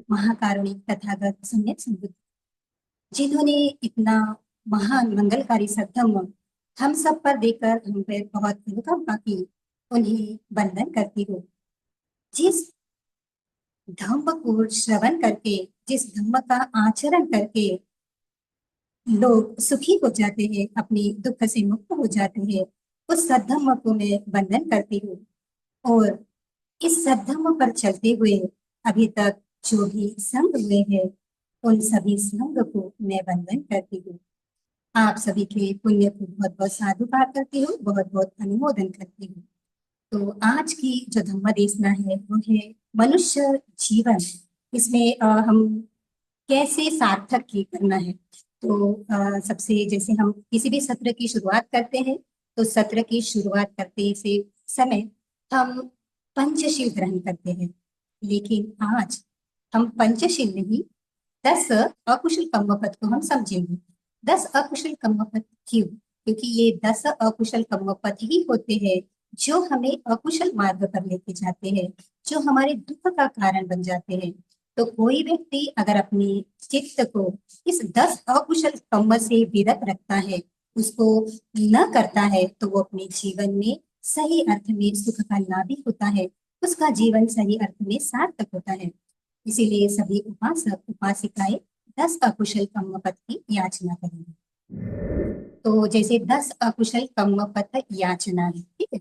महाकारुणिक तथागत सम्यक संबुद्ध, जिन्होंने इतना महान मंगलकारी सद्धम्म हम सब पर देकर हम पे बहुत अनुकंपा की, उन्हें वंदन करती हूँ। जिस धम्म को श्रवण करके, जिस धम्म का आचरण करके लोग सुखी हो जाते हैं, अपनी दुख से मुक्त हो जाते हैं, उस सद्धम्म को मैं वंदन करती हूँ। और इस सद्धम्म पर चलते हुए अभी तक जो भी संग हुए हैं, उन सभी संग को मैं वंदन करती हूँ। आप सभी के पुण्य को बहुत बहुत साधुवाद करती हूँ, बहुत बहुत अनुमोदन करती हूँ। तो आज की जो धम्म देशना है वो है मनुष्य जीवन, इसमें हम कैसे सार्थक की करना है। तो सबसे जैसे हम किसी भी सत्र की शुरुआत करते हैं, तो सत्र की शुरुआत करते से समय हम पंचशील ग्रहण करते हैं, लेकिन आज हम पंचशील नहीं, 10 अकुशल कर्मपद को हम समझेंगे। 10 अकुशल कर्मपद क्यों? क्योंकि ये 10 अकुशल कर्मपद ही होते हैं जो हमें अकुशल मार्ग पर लेके जाते हैं, जो हमारे दुख का कारण बन जाते हैं। तो कोई व्यक्ति अगर अपने चित्त को इस 10 अकुशल कर्म से विरत रखता है, उसको न करता है, तो वो अपने जीवन में सही अर्थ में सुख का लाभी होता है, उसका जीवन सही अर्थ में सार्थक होता है। इसीलिए सभी उपासक उपासिकाएं 10 अकुशल कर्मपद की याचना करेंगे। तो जैसे 10 अकुशल कर्मपद याचना है, ठीक है।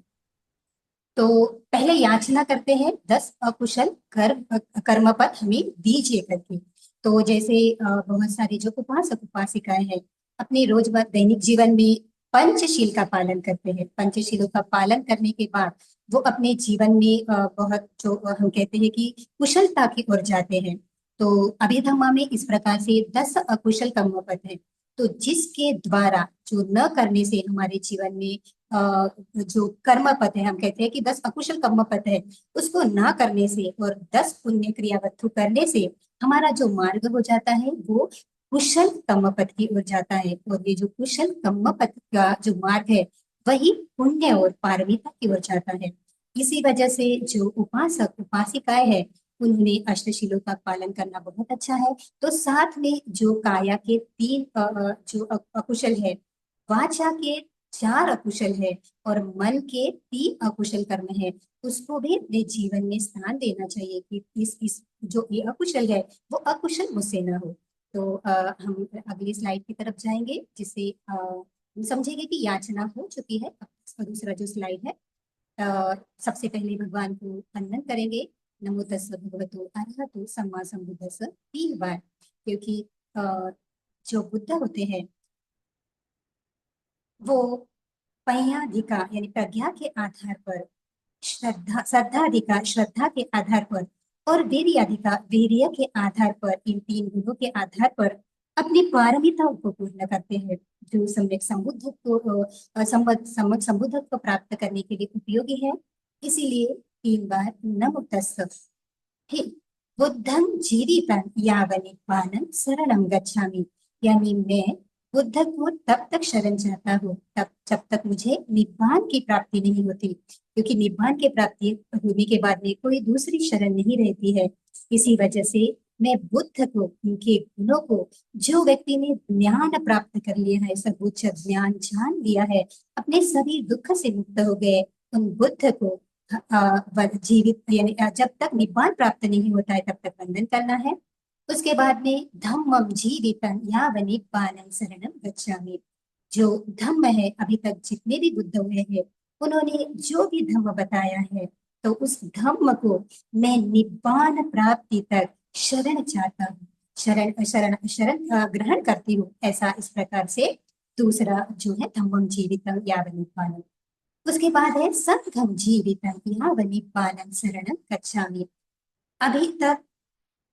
तो पहले याचना करते हैं 10 अकुशल कर्मपद हमें दीजिए करके। तो जैसे बहुत सारे जो उपासक उपासिकाएं हैं, अपने रोजमर्रा दैनिक जीवन में पंचशील का पालन करते हैं। पंचशीलों का पालन करने के बाद वो अपने जीवन में बहुत जो हम कहते हैं कि कुशलता की ओर जाते हैं। तो अभिधम्मा में इस प्रकार से 10 अकुशल कर्मपद है। तो जिसके द्वारा, जो न करने से हमारे जीवन में जो कर्म पद है, हम कहते हैं कि 10 अकुशल कर्म पद है, उसको ना करने से और 10 पुण्य क्रिया वस्तु करने से हमारा जो मार्ग हो जाता है वो कुशल कर्म पद की ओर जाता है। और ये जो कुशल कर्म पद का जो मार्ग है, वही पुण्य और पारमिता की ओर जाता है। इसी वजह से जो उपासक उपासिकाएं हैं, उन्होंने अष्टशीलों का पालन करना बहुत अच्छा है। तो साथ में जो काया के 3 जो अकुशल है, वाचा के 4 अकुशल है, और मन के 3 अकुशल कर्म है, उसको भी अपने जीवन में स्थान देना चाहिए कि इस जो ये अकुशल है वो अकुशल मुझसे ना हो। तो हम अगली स्लाइड की तरफ जाएंगे, जिससे हम समझेंगे कि याचना हो चुकी है। अब दूसरा जो स्लाइड है, सबसे पहले भगवान को वंदन करेंगे। नमो तस्स भगवतो अरहतो सम्मा संबुद्धस्स 3 बार, क्योंकि जो बुद्ध होते हैं वो पय्याधिका यानी प्रज्ञा के आधार पर, श्रद्धाधिका श्रद्धा के आधार पर, और वीर्याधिका वीर्य के आधार पर, इन 3 गुणों के आधार पर अपनी पारमिताओं को पूर्ण करते हैं, जो सम्यक संबुद्धत्व प्राप्त करने के लिए उपयोगी है। इसीलिए 3 बार नमो तस्स। फिर बुद्धं जीवितं यावनिर्वाणं शरणं गच्छामि, यानी मैं बुद्ध को तब तक शरण चाहता हूँ तब जब तक मुझे निब्बान की प्राप्ति नहीं होती, क्योंकि निब्बान की प्राप्ति होने के बाद में कोई दूसरी शरण नहीं रहती है। इसी वजह से मैं बुद्ध को, उनके गुणों को, जो व्यक्ति ने ज्ञान प्राप्त कर लिया है, सर्वोच्च ज्ञान जान लिया है, अपने सभी दुख से मुक्त हो गए, उन बुद्ध को जीवित यानी जब तक निब्बान प्राप्त नहीं होता है तब तक वंदन करना है। उसके बाद में धम्मं जीवितं यावनिब्बानं शरणं गच्छामि। जो धम्म है, अभी तक जितने भी बुद्ध हुए हैं, उन्होंने जो भी धम्म बताया है, तो उस धम्म को मैं निब्बान प्राप्ति तक शरण चाहता हूँ, शरण शरण शरण ग्रहण करती हूँ। ऐसा इस प्रकार से दूसरा जो है धम्मं जीवितं यावनिब्बानं। उसके बाद है संघम जीवितं यावनिब्बानं शरणं गच्छामि। अभी तक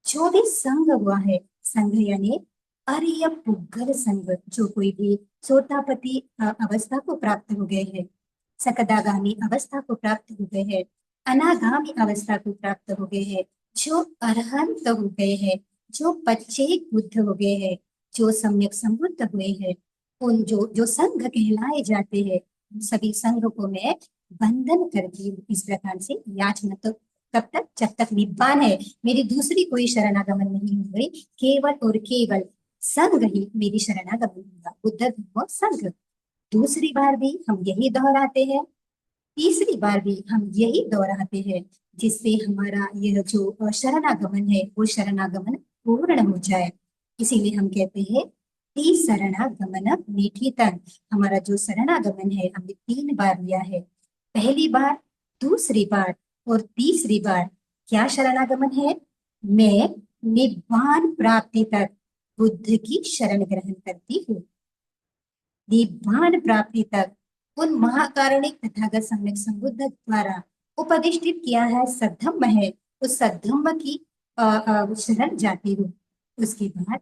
जो भी संघ हुआ है, संघ यानी अर्य पुग्गल संघ, जो कोई भी सोतापति अवस्था को प्राप्त हो गए हैं, सकदागामी अवस्था को प्राप्त हो गए हैं, अनागामी अवस्था को प्राप्त हो गए हैं, जो अरहंत हो गए हैं, जो पच्चैक बुद्ध हो गए हैं, जो सम्यक संबुद्ध हुए हैं, उन जो जो संघ कहलाए जाते हैं, सभी संघ को मैं वंदन करती हूँ। इस प्रकार से याचना तो तब तक जब तक निब्बान है, मेरी दूसरी कोई शरणागमन नहीं होगी, केवल और केवल संग ही मेरी शरणागमन होगा, बुद्ध धर्म संग। दूसरी बार भी हम यही दोहराते हैं, तीसरी बार भी हम यही दोहराते हैं, जिससे हमारा यह जो शरणागमन है वो शरणागमन पूर्ण हो जाए। इसीलिए हम कहते हैं ती शरणागमन निठितन। हमारा जो शरणागमन है हमने 3 बार लिया है, पहली बार, दूसरी बार और तीसरी बार। क्या शरणागमन है? मैं निब्बान प्राप्ति तक बुद्ध की शरण ग्रहण करती हूँ। निब्बान प्राप्ति तक उन महाकारुणिक तथागत सम्यक संबुद्ध द्वारा उपदिष्टित किया है सद्धम्म है, उस सद्धम्म की शरण जाती हूँ। उसके बाद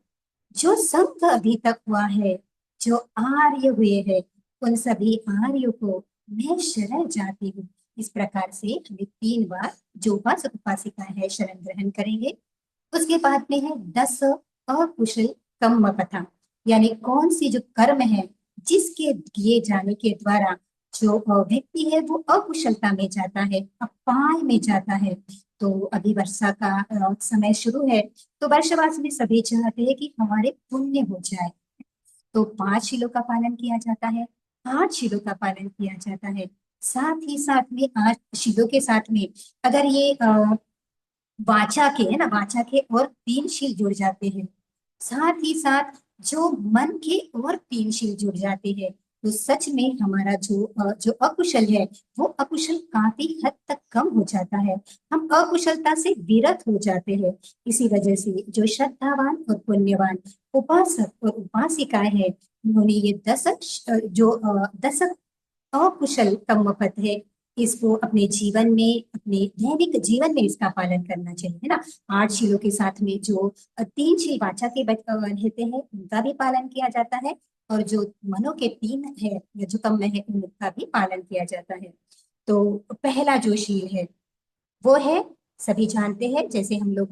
जो संघ अभी तक हुआ है, जो आर्य हुए हैं, उन सभी आर्यों को मैं शरण जाती हूँ। इस प्रकार से हमें 3 बार जो उपासक उपासिका है शरण ग्रहण करेंगे। उसके बाद में है 10 अकुशल कर्म कथा, यानी कौन सी जो कर्म है जिसके किए जाने के द्वारा जो व्यक्ति है वो अकुशलता में जाता है, अपाय में जाता है। तो अभी वर्षा का समय शुरू है, तो वर्षवास में सभी चाहते हैं कि हमारे पुण्य हो जाए, तो 5 शीलों का पालन किया जाता है, 8 शीलों का पालन किया जाता है। साथ ही साथ में 8 शीलों के साथ में अगर ये वाचा के है ना, वाचा के और 3 शील जुड़ जाते हैं, साथ ही साथ जो मन के और 3 शील जुड़ जाते हैं, तो सच में हमारा जो अकुशल है वो अकुशल काफी हद तक कम हो जाता है, हम अकुशलता से विरत हो जाते हैं। इसी वजह से जो श्रद्धावान और पुण्यवान उपासक और उपासिकाएं हैं, उन्होंने ये 10 अकुशल कर्म पथ है, इसको अपने जीवन में, अपने दैनिक जीवन में इसका पालन करना चाहिए, है ना। 8 शीलों के साथ में जो 3 शील वाचा के रहते हैं उनका भी पालन किया जाता है, और जो मनो के 3 है या जो कर्म है उनका भी पालन किया जाता है। तो पहला जो शील है वो है, सभी जानते हैं, जैसे हम लोग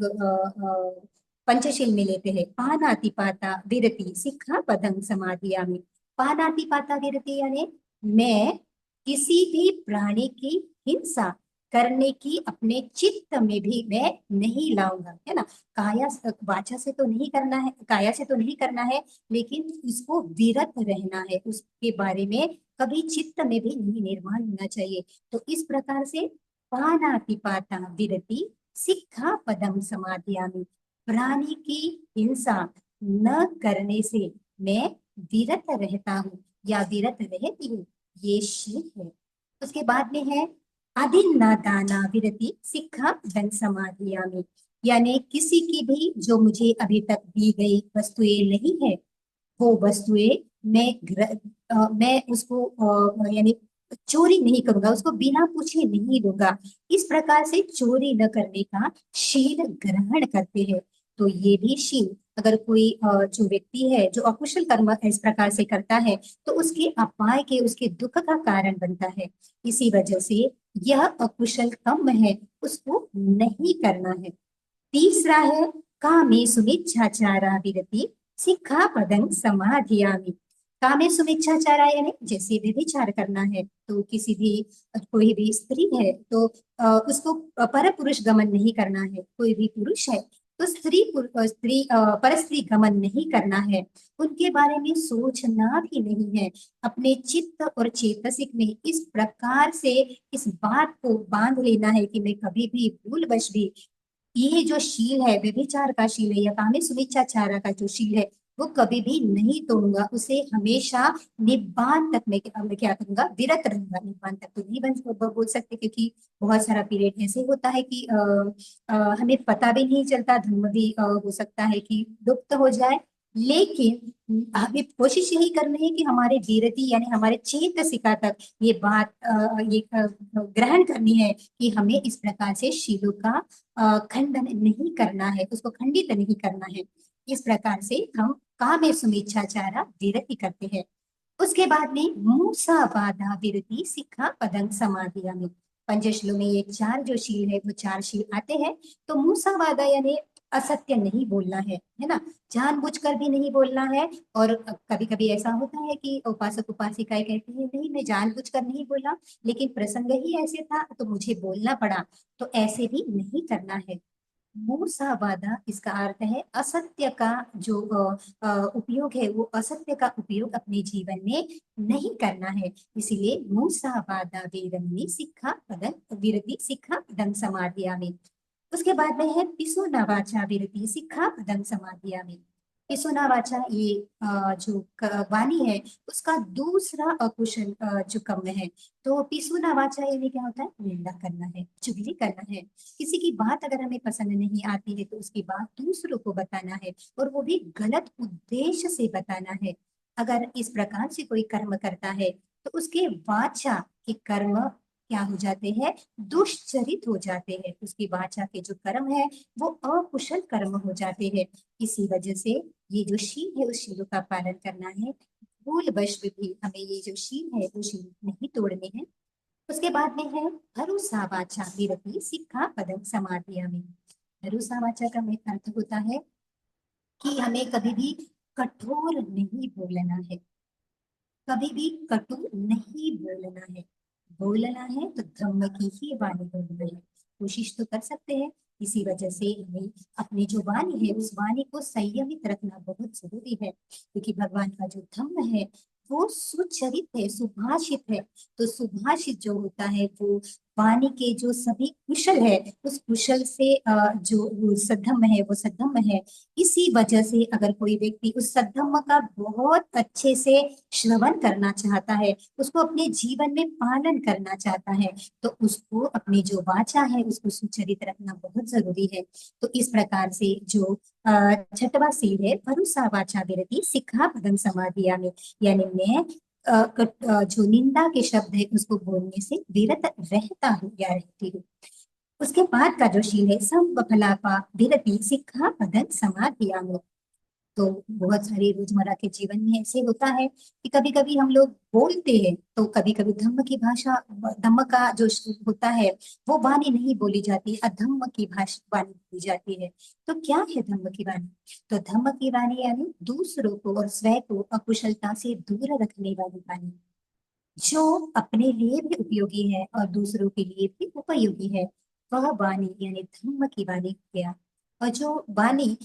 पंचशील में लेते हैं, पानातिपाता विरति सिक्खापदं समादियामि। पानातिपाता विरति यानी मैं किसी भी प्राणी की हिंसा करने की अपने चित्त में भी मैं नहीं लाऊंगा, है ना। काया वाचा से तो नहीं करना है, काया से तो नहीं करना है, लेकिन इसको विरत रहना है, उसके बारे में कभी चित्त में भी नहीं निर्माण होना चाहिए। तो इस प्रकार से पानातिपाता विरति सिक्खापदं समादियामि, प्राणी की हिंसा न करने से मैं विरत रहता हूँ या विरत रहती हूँ, ये शील है। उसके बाद में है अदिन्ना दाना विरति सिक्खापदं समादियामि, यानी किसी की भी जो मुझे अभी तक दी गई वस्तुएं नहीं है, वो वस्तुएं मैं उसको यानी चोरी नहीं करूंगा, उसको बिना पूछे नहीं दूंगा। इस प्रकार से चोरी न करने का शील ग्रहण करते हैं। तो ये भी शील, अगर कोई जो व्यक्ति है जो अकुशल कर्म इस प्रकार से करता है, तो उसके अपाय के, उसके दुख का कारण बनता है। इसी वजह से यह अकुशल कर्म है उसको नहीं करना है। तीसरा है कामे सुमिच्छाचारा विरति सिक्खापदं समाधियामि। कामे सुमिच्छाचारा यानी जैसे व्यभिचार करना है, तो किसी भी कोई भी स्त्री है तो उसको पर पुरुष गमन नहीं करना है, कोई भी पुरुष है तो पर स्त्री गमन नहीं करना है, उनके बारे में सोचना भी नहीं है। अपने चित्त और चेतसिक में इस प्रकार से इस बात को बांध लेना है कि मैं कभी भी भूलवश भी ये जो शील है, व्यभिचार का शील है या कामी सुमिच्छाचारा का जो शील है, वो कभी भी नहीं तोड़ूंगा, उसे हमेशा निब्बान तक मैं क्या करूंगा, विरत रहूंगा। निब्बान तक तो नहीं बोल सकते, क्योंकि बहुत सारा पीरियड ऐसे होता है कि हमें पता भी नहीं चलता, धर्म भी हो सकता है कि लुप्त हो जाए। लेकिन हमें कोशिश यही करनी है कि हमारे वीरति यानी हमारे चेतसिका तक ये बात ग्रहण करनी है कि हमें इस प्रकार से शीलों का खंडन नहीं करना है, उसको खंडित नहीं करना है। इस प्रकार से हम कामे सुमिच्छाचारा विरति करते हैं। उसके बाद में मूसावादा विरति सिक्खापदं समादियामि। पंचशीलों में ये 4 जो शील है वो 4 शील आते हैं। तो मूसावादा यानी असत्य नहीं बोलना है ना, जानबूझकर भी नहीं बोलना है। और कभी कभी ऐसा होता है कि उपासक उपासिकाएं कहती है नहीं मैं जानबूझकर नहीं बोला, लेकिन प्रसंग ही ऐसे था तो मुझे बोलना पड़ा। तो ऐसे भी नहीं करना है। मूसावादा इसका अर्थ है असत्य का जो उपयोग है, वो असत्य का उपयोग अपने जीवन में नहीं करना है। इसीलिए मूसावादा वेदमनी सिक्खा पदं विरति सिक्खा पदं समादियामि। उसके बाद में है पिसुना वाचा विरति सिक्खा पदं समादियामि। पिसुना वाचा ये जो वाणी है उसका दूसरा अकुशल जो कर्म है। तो पिसुना वाचा यानी क्या होता है, निंदा करना है, चुगली करना है। किसी की बात अगर हमें पसंद नहीं आती है तो उसकी बात दूसरों को बताना है, और वो भी गलत उद्देश्य से बताना है। अगर इस प्रकार से कोई कर्म करता है तो उसके वाचा के कर्म क्या हो जाते हैं, दुष्चरित हो जाते हैं। उसकी वाचा के जो कर्म है वो अकुशल कर्म हो जाते हैं। इसी वजह से ये जो शील है उस शीलों का पालन करना है। भूलवश भी हमें ये जो शील है वो शील नहीं तोड़ने हैं। उसके बाद में है भरोसा वाचा विरति सिक्खा पदं समादियामि। भरोसा वाचा का में अर्थ होता है कि हमें कभी भी कठोर नहीं बोलना है, कभी भी कटु नहीं बोलना है। बोलना है तो धर्म की ही वाणी बोलना है। कोशिश तो कर सकते हैं। इसी वजह से हमें अपनी जो वाणी है उस वाणी को संयमित रखना बहुत जरूरी है, क्योंकि भगवान का जो धर्म है वो सुचरित है, सुभाषित है। तो सुभाषित जो होता है वो वाणी के जो सभी कुशल है, उस कुशल से जो वो सद्धम्म है वो सद्धम्म है। इसी वजह से अगर कोई व्यक्ति उस सद्धम्म का बहुत अच्छे से श्रवण करना चाहता है, उसको अपने जीवन में पालन करना चाहता है, तो उसको अपनी जो वाचा है उसको सुचरित रखना बहुत जरूरी है। तो इस प्रकार से जो छठवा सील है भरोसा वाचा विरति सिक्खा पदं समादियामि, यानी मैं जो निंदा के शब्द है उसको बोलने से विरत रहता हूँ या रहती हूँ। उसके बाद का जो शील है संवफलापा विरति सिक्खा पदं समादियामि। तो बहुत सारे रोजमर्रा के जीवन में ऐसे होता है कि कभी कभी हम लोग बोलते हैं तो कभी कभी धम्म की भाषा, धम्म का जो होता है वो वाणी नहीं बोली जाती, अधम्म की भाषा वाणी बोली जाती है। तो क्या है धम्म की वाणी? तो धम्म की वाणी यानी दूसरों को और स्वयं को अकुशलता से दूर रखने वाली वाणी, जो अपने लिए भी उपयोगी है और दूसरों के लिए भी उपयोगी है, वह वाणी यानी धम्म की वाणी हो गया। और जो वाणी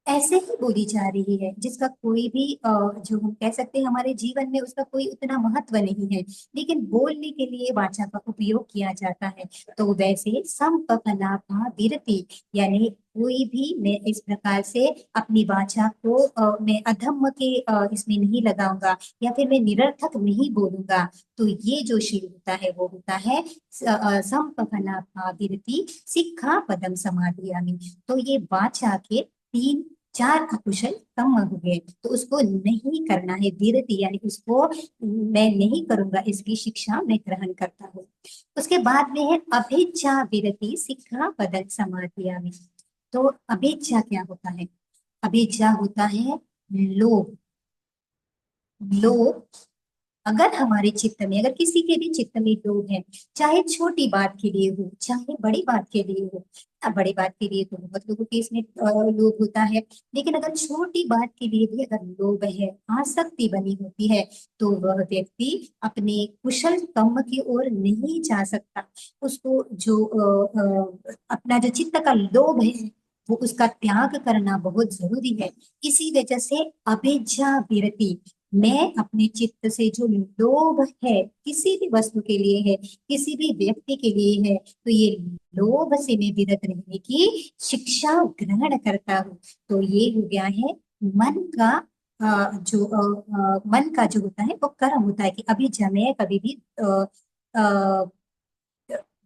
ऐसे ही बोली जा रही है जिसका कोई भी जो हम कह सकते हैं हमारे जीवन में उसका कोई उतना महत्व नहीं है, लेकिन बोलने के लिए वाचा का उपयोग किया जाता है। तो वैसे संपकलापा विरति, यानी कोई भी मैं इस प्रकार से अपनी वाचा को मैं अधम्म के इसमें नहीं लगाऊंगा या फिर मैं निरर्थक नहीं बोलूंगा। तो ये जो शील होता है वो होता है संपकलापा विरति सिक्खा पदम समादियामि। तो ये वाचा के तीन चार अकुशल कम हो गए, तो उसको नहीं करना है, विरति यानी उसको मैं नहीं करूंगा, इसकी शिक्षा मैं ग्रहण करता हूँ। उसके बाद में है अभिज्ञा विरति सिक्खा पदं समादियामि। तो अभिज्ञा क्या होता है? अभिज्ञा होता है लोभ। लोभ अगर हमारे चित्त में, अगर किसी के भी चित्त में लोभ है, चाहे छोटी बात के लिए हो चाहे बड़ी बात के लिए हो। बड़ी बात के लिए तो बहुत लोगों के इसमें लोभ होता है, लेकिन अगर छोटी बात के लिए भी अगर लोभ है, आसक्ति बनी होती है, तो वह व्यक्ति अपने कुशल कर्म की ओर नहीं जा सकता। उसको जो अपना जो चित्त का लोभ है वो उसका त्याग करना बहुत जरूरी है। इसी वजह से अभिज्ञा विरति, मैं अपने चित्त से जो लोभ है किसी भी वस्तु के लिए है, किसी भी व्यक्ति के लिए है, तो ये लोभ से मैं विरत रहने की शिक्षा ग्रहण करता हूँ। तो ये हो गया है मन का मन का जो होता है वो कर्म होता है कि अभी मैं कभी भी अ,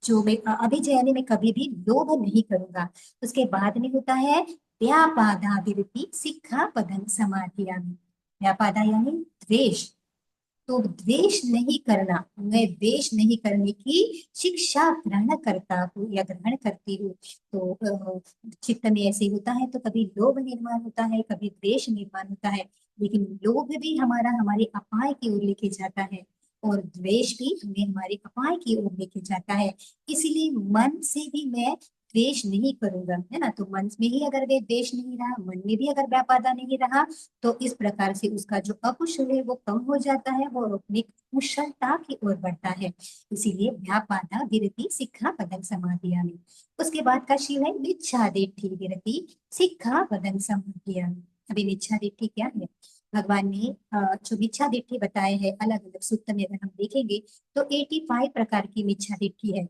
जो मैं अभी जयने में कभी भी लोभ नहीं करूंगा। उसके बाद में होता है व्यापादा विरति सिक्खा पदं समाधियामि। व्यापादा यानी द्वेष। तो द्वेष नहीं करना, मैं द्वेष नहीं करने की शिक्षा ग्रहण करता हूँ या ग्रहण करती हूँ। तो चित्त में ऐसे होता है तो कभी लोभ निर्माण होता है, कभी द्वेष निर्माण होता है, लेकिन लोभ भी हमारा हमारे अपाय की ओर लेके जाता है और द्वेष भी हमें हमारे अपाय की ओर लेके जाता है। इसीलिए मन से भी मैं द्वेष नहीं करूंगा, है ना। तो मन में ही अगर वे द्वेष नहीं रहा, मन में भी अगर व्यापादा नहीं रहा, तो इस प्रकार से उसका जो अकुशल है वो कम हो जाता है, वो अपनी कुशलता की ओर बढ़ता है। इसीलिए व्यापादा विरति सिक्खा पदं समाधियामि। उसके बाद का शिव है मिच्छादिठि विरति सिक्खा पदं समाधियामि। अभी मिच्छादिठि क्या है? भगवान ने जो मिच्छादिठि बताए हैं अलग अलग सूत्र में अगर हम देखेंगे तो 85 प्रकार की मिच्छादिठि है।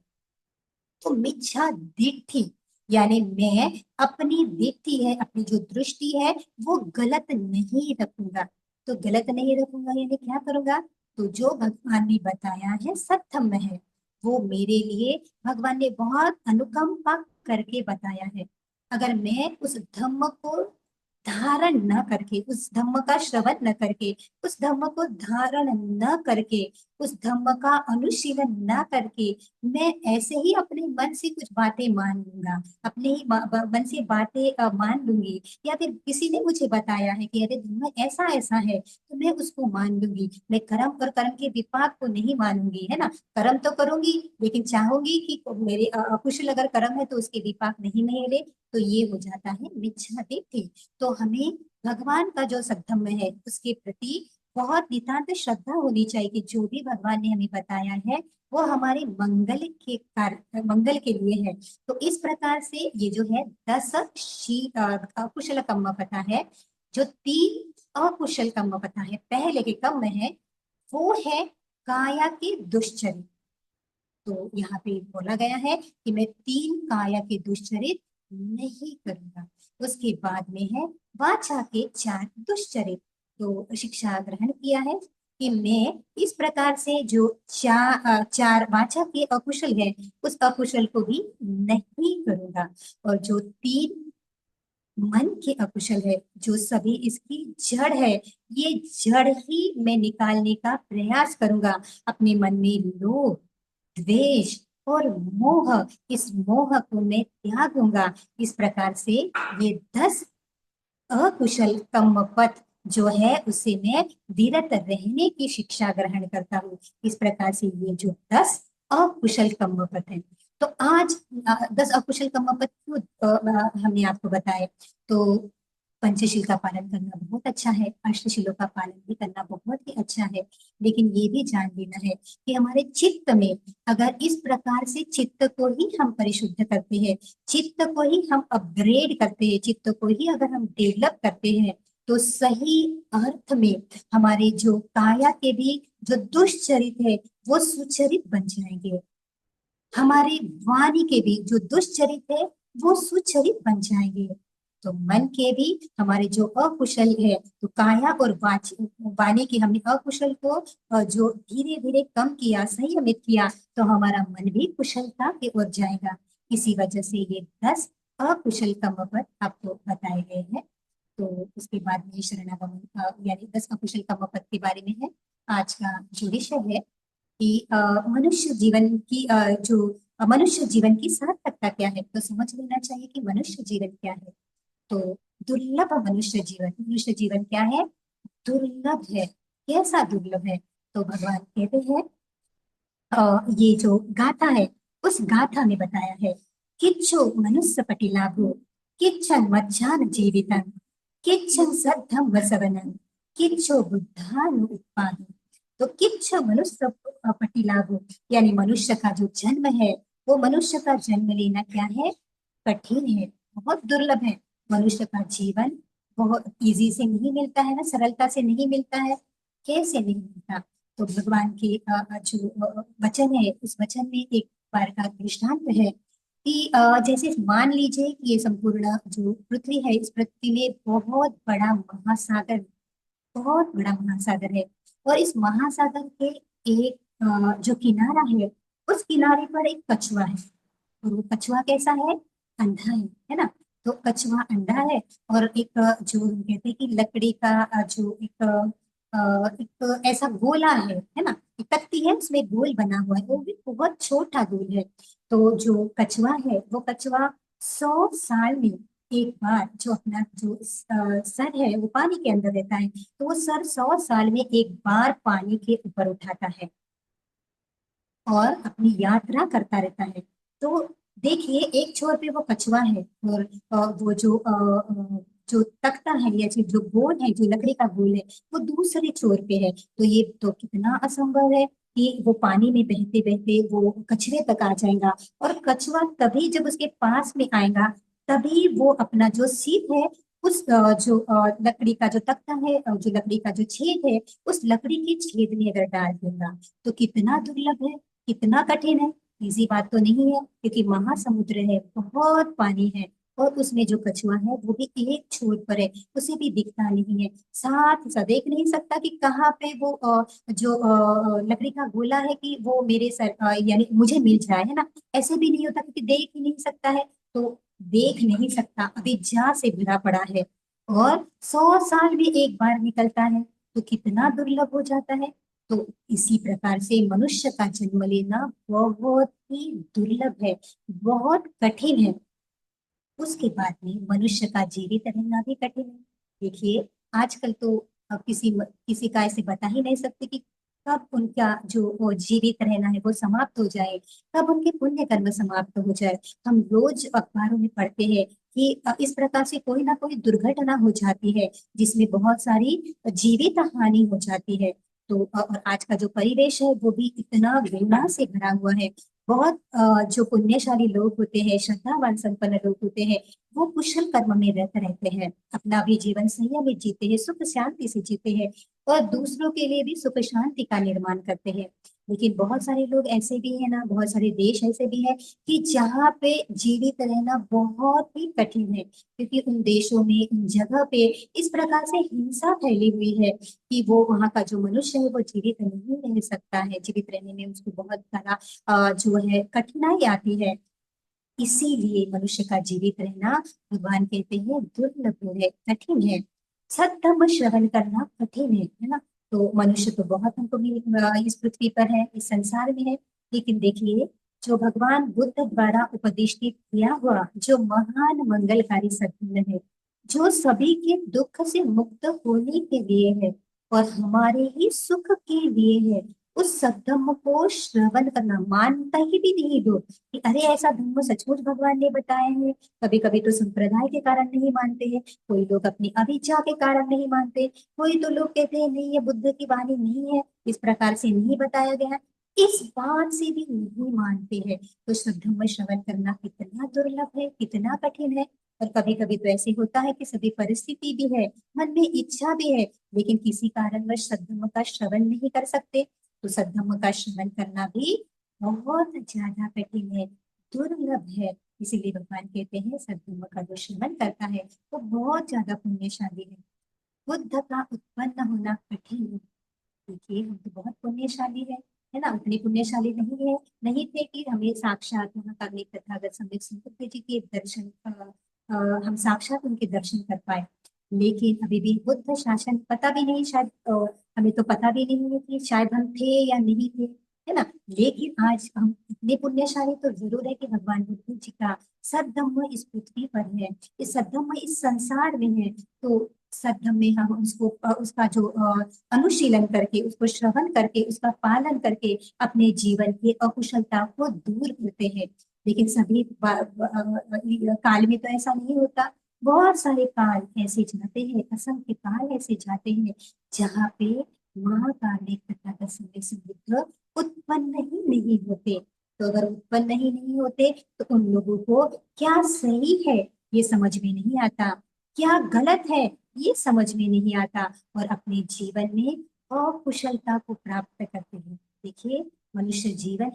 तो मिच्छा दिट्ठी यानी मैं अपनी दिट्ठी है, अपनी जो दृष्टि है वो गलत नहीं रखूंगा। तो गलत नहीं रखूंगा यानी क्या करूंगा? तो जो भगवान ने बताया है सब धम्म है, वो मेरे लिए भगवान ने बहुत अनुकंपा करके बताया है। अगर मैं उस धम्म को धारण न करके, उस धम्म का श्रवण न करके, उस धम्म को धारण न करके, उस धम्म का अनुशीलन न करके मैं ऐसे ही अपने मन से कुछ बातें मान लूंगा, अपने ही मन से बातें मान लूंगी, या फिर किसी ने मुझे बताया है कि अरे धर्म ऐसा ऐसा है तो मैं उसको मान लूंगी, मैं कर्म और कर्म के विपाक को नहीं मानूंगी, है ना। कर्म तो करूंगी लेकिन चाहूंगी कि मेरे अकुशल अगर कर्म है तो उसके विपाक नहीं मिले, तो ये हो जाता है मिच्छा दिट्ठि। तो हमें भगवान का जो सद्धम्म है उसके प्रति बहुत नितांत श्रद्धा होनी चाहिए कि जो भी भगवान ने हमें बताया है वो हमारे मंगल के कार्य, मंगल के लिए है। तो इस प्रकार से ये जो है 10 अकुशल कर्म पता है, जो 3 अकुशल कर्म पता है पहले के कर्म है, वो है काया के दुष्चरित। तो यहाँ पे बोला गया है कि मैं 3 काया के दुष्चरित नहीं करूंगा। उसके बाद में है वाचा के 4 दुष्चरित। तो शिक्षा ग्रहण किया है कि मैं इस प्रकार से जो 4 वाचा के अकुशल है उस अकुशल को भी नहीं करूंगा। और जो 3 मन के अकुशल है, जो सभी इसकी जड़ है, ये जड़ ही मैं निकालने का प्रयास करूंगा। अपने मन में लोभ, द्वेष और मोह, इस मोह को मैं त्यागूंगा। इस प्रकार से ये 10 अकुशल कर्म पथ जो है उसे मैं विरत रहने की शिक्षा ग्रहण करता हूँ। इस प्रकार से ये जो 10 अकुशल कर्म पथ है, तो आज 10 अकुशल कर्म पथ क्यों हमने आपको बताए? तो पंचशील का पालन करना बहुत अच्छा है, अष्टशीलों का पालन भी करना बहुत ही अच्छा है, लेकिन ये भी जान लेना है कि हमारे चित्त में अगर इस प्रकार से चित्त को ही हम परिशुद्ध करते हैं, चित्त को ही हम अपग्रेड करते हैं, चित्त को ही अगर हम डेवलप करते हैं, तो सही अर्थ में हमारे जो काया के भी जो दुष्चरित है वो सुचरित बन जाएंगे। हमारे वाणी के भी जो दुष्चरित है वो सुचरित बन जाएंगे। तो मन के भी हमारे जो अकुशल है, तो काया और वाणी के हमने अकुशल को जो धीरे धीरे कम किया, संयमित किया, तो हमारा मन भी कुशलता की ओर जाएगा। इसी वजह से ये 10 अकुशल कर्म पद आपको बताए गए हैं। तो उसके बाद में शरणागमन यानी 10 अकुशल कर्म पद के बारे में है आज का जो विषय है कि मनुष्य जीवन की जो मनुष्य जीवन की सार्थकता क्या है। तो समझ लेना चाहिए कि मनुष्य जीवन क्या है। तो दुर्लभ मनुष्य जीवन, मनुष्य जीवन क्या है? दुर्लभ है। कैसा दुर्लभ है? तो भगवान कहते हैं ये जो गाथा है उस गाथा में बताया है, किच्छु मनुष्य पटिलाभो किच्छन मज्जान जीवितम किच्छन सद्धम वसवनम किच्छु बुद्धानु उत्पादन। तो किच्छ मनुष्य पटिलाभो यानी मनुष्य का जो जन्म है, वो मनुष्य का जन्म लेना क्या है? कठिन है, बहुत दुर्लभ है। मनुष्य का जीवन बहुत इजी से नहीं मिलता है ना, सरलता से नहीं मिलता है। कैसे नहीं मिलता? तो भगवान के जो वचन है उस वचन में एक बार का दृष्टांत है कि जैसे मान लीजिए कि ये संपूर्ण जो पृथ्वी है, इस पृथ्वी में बहुत बड़ा महासागर, बहुत बड़ा महासागर है, और इस महासागर के एक जो किनारा है उस किनारे पर एक कछुआ है। और वो कछुआ कैसा है? अंधा है ना। तो कछुआ अंधा है, और एक जो हम कहते हैं कि लकड़ी का जो एक ऐसा गोला है ना, एक तख्ती है उसमें गोल बना हुआ है, वो भी बहुत छोटा गोल है। तो जो कछुआ है वो कछुआ 100 साल में एक बार जो अपना जो सर है वो पानी के अंदर रहता है, तो वो सर 100 साल में एक बार पानी के ऊपर उठाता है और अपनी यात्रा करता रहता है। तो देखिए एक छोर पे वो कछुआ है और वो जो जो तख्ता है या जो गोल है, जो लकड़ी का गोल है, वो दूसरे छोर पे है। तो ये तो कितना असंभव है कि वो पानी में बहते बहते वो कछुए तक आ जाएगा। और कछुआ तभी जब उसके पास में आएगा, तभी वो अपना जो सीप है उस जो लकड़ी का जो तख्ता है और जो लकड़ी का जो छेद है, उस लकड़ी के छेद में अगर डाल देगा, तो कितना दुर्लभ है, कितना कठिन है। इजी बात तो नहीं है, क्योंकि महासमुद्र है, बहुत पानी है, और उसमें जो कछुआ है वो भी एक छोर पर है, उसे भी दिखता नहीं है, साथ सा देख नहीं सकता कि कहाँ पे वो जो लकड़ी का गोला है कि वो मेरे सर यानी मुझे मिल जाए, है ना। ऐसे भी नहीं होता, क्योंकि देख ही नहीं सकता है। तो देख नहीं सकता, अभी जा से भरा पड़ा है, और 100 साल भी एक बार निकलता है, तो कितना दुर्लभ हो जाता है। तो इसी प्रकार से मनुष्य का जन्म लेना बहुत ही दुर्लभ है, बहुत कठिन है। उसके बाद में मनुष्य का जीवित रहना भी कठिन है। देखिए आजकल तो अब किसी का ऐसे बता ही नहीं सकते कि कब उनका जो वो जीवित रहना है वो समाप्त हो जाए, कब उनके पुण्य कर्म समाप्त हो जाए। हम रोज अखबारों में पढ़ते हैं कि इस प्रकार से कोई ना कोई दुर्घटना हो जाती है, जिसमें बहुत सारी जीवित हानि हो जाती है। तो और आज का जो परिवेश है वो भी इतना घृणा से भरा हुआ है। बहुत जो पुण्यशाली लोग होते हैं, श्रद्धावान संपन्न लोग होते हैं, वो कुशल कर्म में व्यस्त रहते हैं, अपना भी जीवन संयम में जीते हैं, सुख शांति से जीते हैं, और दूसरों के लिए भी सुख शांति का निर्माण करते हैं। लेकिन बहुत सारे लोग ऐसे भी है ना, बहुत सारे देश ऐसे भी है कि जहाँ पे जीवित रहना बहुत ही कठिन है, क्योंकि उन देशों में, उन जगह पे इस प्रकार से हिंसा फैली हुई है कि वो वहाँ का जो मनुष्य है वो जीवित नहीं रह सकता है, जीवित रहने में उसको बहुत सारा जो है कठिनाई आती है। इसीलिए मनुष्य का जीवित रहना भगवान कहते हैं दुर्लभ है, कठिन है। सत्धर्म श्रवण करना कठिन है ना। तो मनुष्य तो बहुत हमको इस पृथ्वी पर है, इस संसार में है, लेकिन देखिए जो भगवान बुद्ध द्वारा उपदेशित किया हुआ जो महान मंगलकारी सत्य है, जो सभी के दुख से मुक्त होने के लिए है और हमारे ही सुख के लिए है, उस सद्धम्म को श्रवण करना, मानता ही भी नहीं दो कि अरे ऐसा धर्म सचमुच भगवान ने बताए हैं। कभी कभी तो संप्रदाय के कारण नहीं मानते हैं, कोई लोग अपनी अभिज्ञा के कारण नहीं मानते, कोई तो लोग कहते हैं नहीं ये बुद्ध की वाणी नहीं है, इस प्रकार से नहीं बताया गया है, इस बात से भी नहीं मानते हैं। तो धर्म श्रवण करना कितना दुर्लभ है, कितना कठिन है। और कभी कभी तो ऐसे होता है कि सभी परिस्थिति भी है, मन में इच्छा भी है, लेकिन किसी कारणवश सद्धर्म का श्रवण नहीं कर सकते। तो सद्धर्म का श्रवण करना भी बहुत ज्यादा कठिन है, दुर्लभ है। इसीलिए भगवान कहते हैं सद्धर्म का जो श्रवण करता है वो बहुत ज्यादा पुण्यशाली है। बुद्ध का उत्पन्न होना कठिन है। देखिए हम तो बहुत पुण्यशाली है ना, उतने पुण्यशाली नहीं है, नहीं थे कि हमें साक्षात महाकाल तथागत सम्यक संबुद्ध जी के दर्शन हम साक्षात उनके दर्शन कर पाए। लेकिन अभी भी बुद्ध शासन पता भी नहीं, शायद हमें तो पता भी नहीं है कि शायद हम थे या नहीं थे, है ना। लेकिन आज हम इतने पुण्यशाली तो जरूर है कि भगवान बुद्ध जी का सद्धम्म इस पृथ्वी पर है, इस सद्धम्म इस संसार में है। तो सद्धम्म में हम उसको उसका जो अनुशीलन करके, उसको श्रवण करके, उसका पालन करके अपने जीवन की अकुशलता को दूर करते हैं। लेकिन सभी काल में तो ऐसा नहीं होता। बहुत सारे काल ऐसे जाते हैं, असंख्य काल ऐसे जाते हैं जहाँ पे महाकालिक तथा दशरथ बुद्ध उत्पन्न ही नहीं होते। तो अगर उत्पन्न ही नहीं होते तो उन लोगों को क्या सही है ये समझ में नहीं आता, क्या गलत है ये समझ में नहीं आता, और अपने जीवन में अकुशलता को प्राप्त करते हैं। देखिए मनुष्य जीवन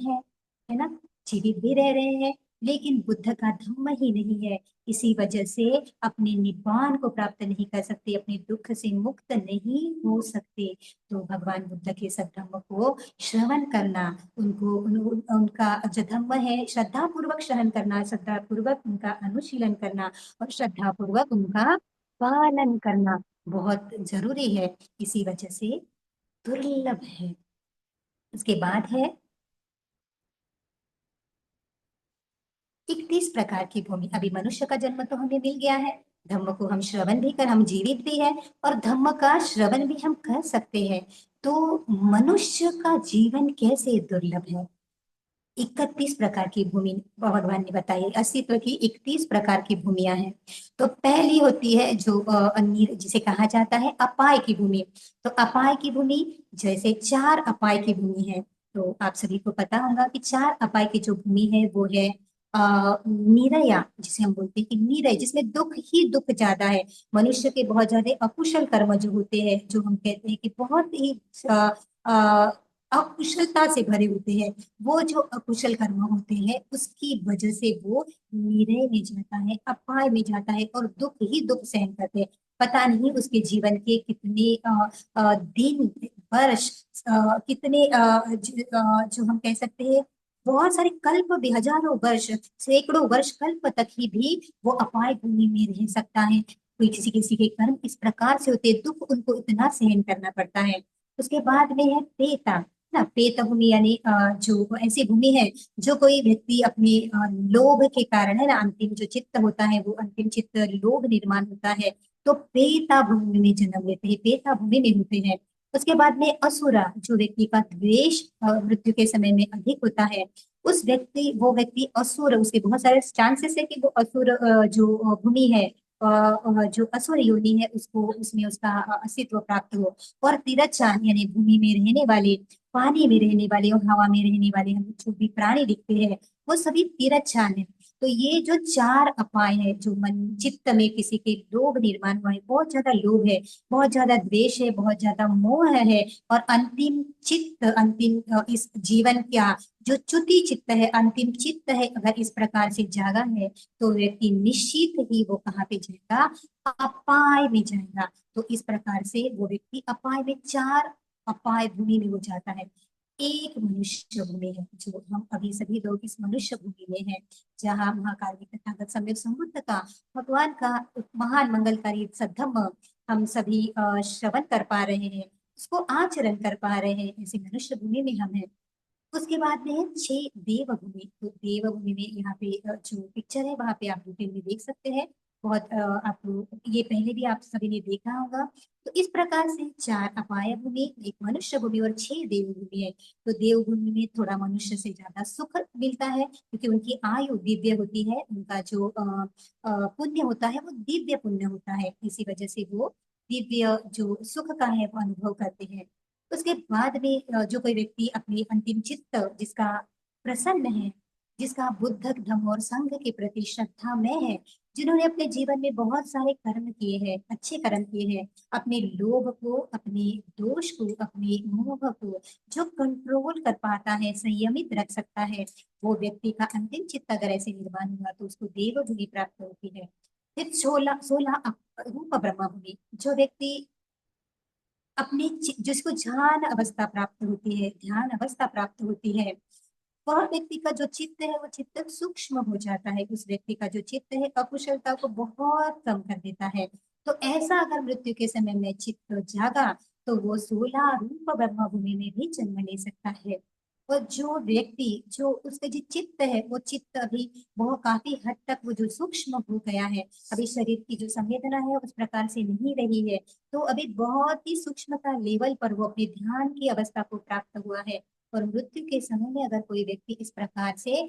है ना, जीवित भी रह रहे हैं, लेकिन बुद्ध का धम्म ही नहीं है। इसी वजह से अपने निब्बान को प्राप्त नहीं कर सकते, अपने दुख से मुक्त नहीं हो सकते। तो भगवान बुद्ध के सद्धम्म को श्रवण करना, उनका जो धम्म है श्रद्धा पूर्वक श्रवण करना, श्रद्धा पूर्वक उनका अनुशीलन करना, और श्रद्धा पूर्वक उनका पालन करना बहुत जरूरी है। इसी वजह से दुर्लभ है। उसके बाद है 31 प्रकार की भूमि। अभी मनुष्य का जन्म तो हमें मिल गया है, धम्म को हम श्रवण भी कर, हम जीवित भी है, और धम्म का श्रवण भी हम कर सकते हैं। तो मनुष्य का जीवन कैसे दुर्लभ है, 31 प्रकार की भूमि भगवान ने बताई, अस्तित्व की 31 प्रकार की भूमियां हैं। तो पहली होती है जो जिसे कहा जाता है अपाय की भूमि। तो अपाय की भूमि, जैसे 4 अपाय की भूमि है। तो आप सभी को पता होगा कि 4 अपाय की जो भूमि है वो है निरया, जिसे हम बोलते हैं कि निरय, जिसमें दुख ही दुख ज्यादा है। मनुष्य के बहुत ज्यादा अकुशल कर्म जो होते हैं, जो हम कहते हैं कि बहुत ही अ, अ, अकुशलता से भरे होते हैं, वो जो अकुशल कर्म होते हैं उसकी वजह से वो निरय में जाता है, अपाय में जाता है और दुख ही दुख सहन करते हैं। पता नहीं उसके जीवन के कितने दिन, वर्ष, कितने जो हम कह सकते हैं बहुत सारे कल्प भी, हजारों वर्ष, सैकड़ों वर्ष, कल्प तक ही भी वो अपाय भूमि में रह सकता है। कोई किसी किसी के कर्म इस प्रकार से होते हैं, दुख उनको इतना सहन करना पड़ता है। उसके बाद में है पेता ना, पेत भूमि यानी जो ऐसी भूमि है जो कोई व्यक्ति अपने लोभ के कारण, है ना, अंतिम जो चित्त होता है वो अंतिम चित्त लोभ निर्माण होता है, तो पेता भूमि में जन्म लेते हैं, पेता भूमि में होते हैं। उसके बाद में असुरा, जो व्यक्ति का द्वेष मृत्यु के समय में अधिक होता है, उस व्यक्ति वो व्यक्ति असुर, उसके बहुत सारे चांसेस है कि वो असुर जो भूमि है, जो असुर योनि है, उसको उसमें उसका अस्तित्व प्राप्त हो। और तिरच्छान यानी भूमि में रहने वाले, पानी में रहने वाले और हवा में रहने वाले हम जो भी प्राणी दिखते हैं वो सभी तिरच्छान है। तो ये जो 4 अपाय है, जो मन चित्त में किसी के लोभ निर्माण हुआ है, बहुत ज्यादा लोभ है, बहुत ज्यादा द्वेष है, बहुत ज्यादा मोह है, और अंतिम चित्त, अंतिम इस जीवन का जो च्युति चित्त है, अंतिम चित्त है, अगर इस प्रकार से जागा है तो व्यक्ति निश्चित ही वो कहाँ पे जाएगा, अपाय में जाएगा। तो इस प्रकार से वो व्यक्ति अपाय में, 4 अपाय भूमि में हो जाता है। एक मनुष्य भूमि है जो हम अभी सभी लोग इस मनुष्य भूमि में हैं, जहाँ महाकाल तथागत सम्यक संबुद्ध का, भगवान का महान मंगलकारी सद्धम्म हम सभी श्रवण कर पा रहे हैं, उसको आचरण कर पा रहे हैं, ऐसे मनुष्य भूमि में हम हैं। उसके बाद में है 6 देवभूमि। तो देवभूमि में यहाँ पे जो पिक्चर है वहां पे आप डिटेल में देख सकते हैं। बहुत आप ये पहले भी आप सभी ने देखा होगा। तो इस प्रकार से 4 अपाय भूमि, एक मनुष्य भूमि और 6 देवभूमि है। तो देवभूमि में थोड़ा मनुष्य से ज्यादा सुख मिलता है, क्योंकि उनकी आयु दिव्य होती है, उनका जो पुण्य होता है वो दिव्य पुण्य होता है, इसी वजह से वो दिव्य जो सुख का है वो अनुभव करते हैं। उसके बाद में जो कोई व्यक्ति अपने अंतिम चित्त जिसका प्रसन्न है, जिसका बुद्ध धम्म और संघ के प्रति श्रद्धा में है, जिन्होंने अपने जीवन में बहुत सारे कर्म किए हैं, अच्छे कर्म किए हैं, अपने लोभ को, अपने दोष को, अपने मोह को जो कंट्रोल कर पाता है, संयमित रख सकता है, वो व्यक्ति का अंतिम चित्त अगर ऐसे निर्माण हुआ तो उसको देवभूमि प्राप्त होती है। फिर 16 रूप ब्रह्म भूमि, जो व्यक्ति अपनी जिसको ध्यान अवस्था प्राप्त होती है, ध्यान अवस्था प्राप्त होती है, वह व्यक्ति का जो चित्त है वो चित्त सूक्ष्म हो जाता है, उस व्यक्ति का जो चित्त है अकुशलता को बहुत कम कर देता है। तो ऐसा अगर मृत्यु के समय में चित्त जागा तो वो 16 रूप ब्रह्म भूमि में भी जन्म ले सकता है। और जो व्यक्ति, जो उसका जो चित्त है वो चित्त अभी बहुत काफी हद तक वो जो सूक्ष्म हो गया है, अभी शरीर की जो संवेदना है उस प्रकार से नहीं रही है, तो अभी बहुत ही सूक्ष्मता लेवल पर वो अपने ध्यान की अवस्था को प्राप्त हुआ है। और मृत्यु के समय में अगर कोई व्यक्ति इस प्रकार से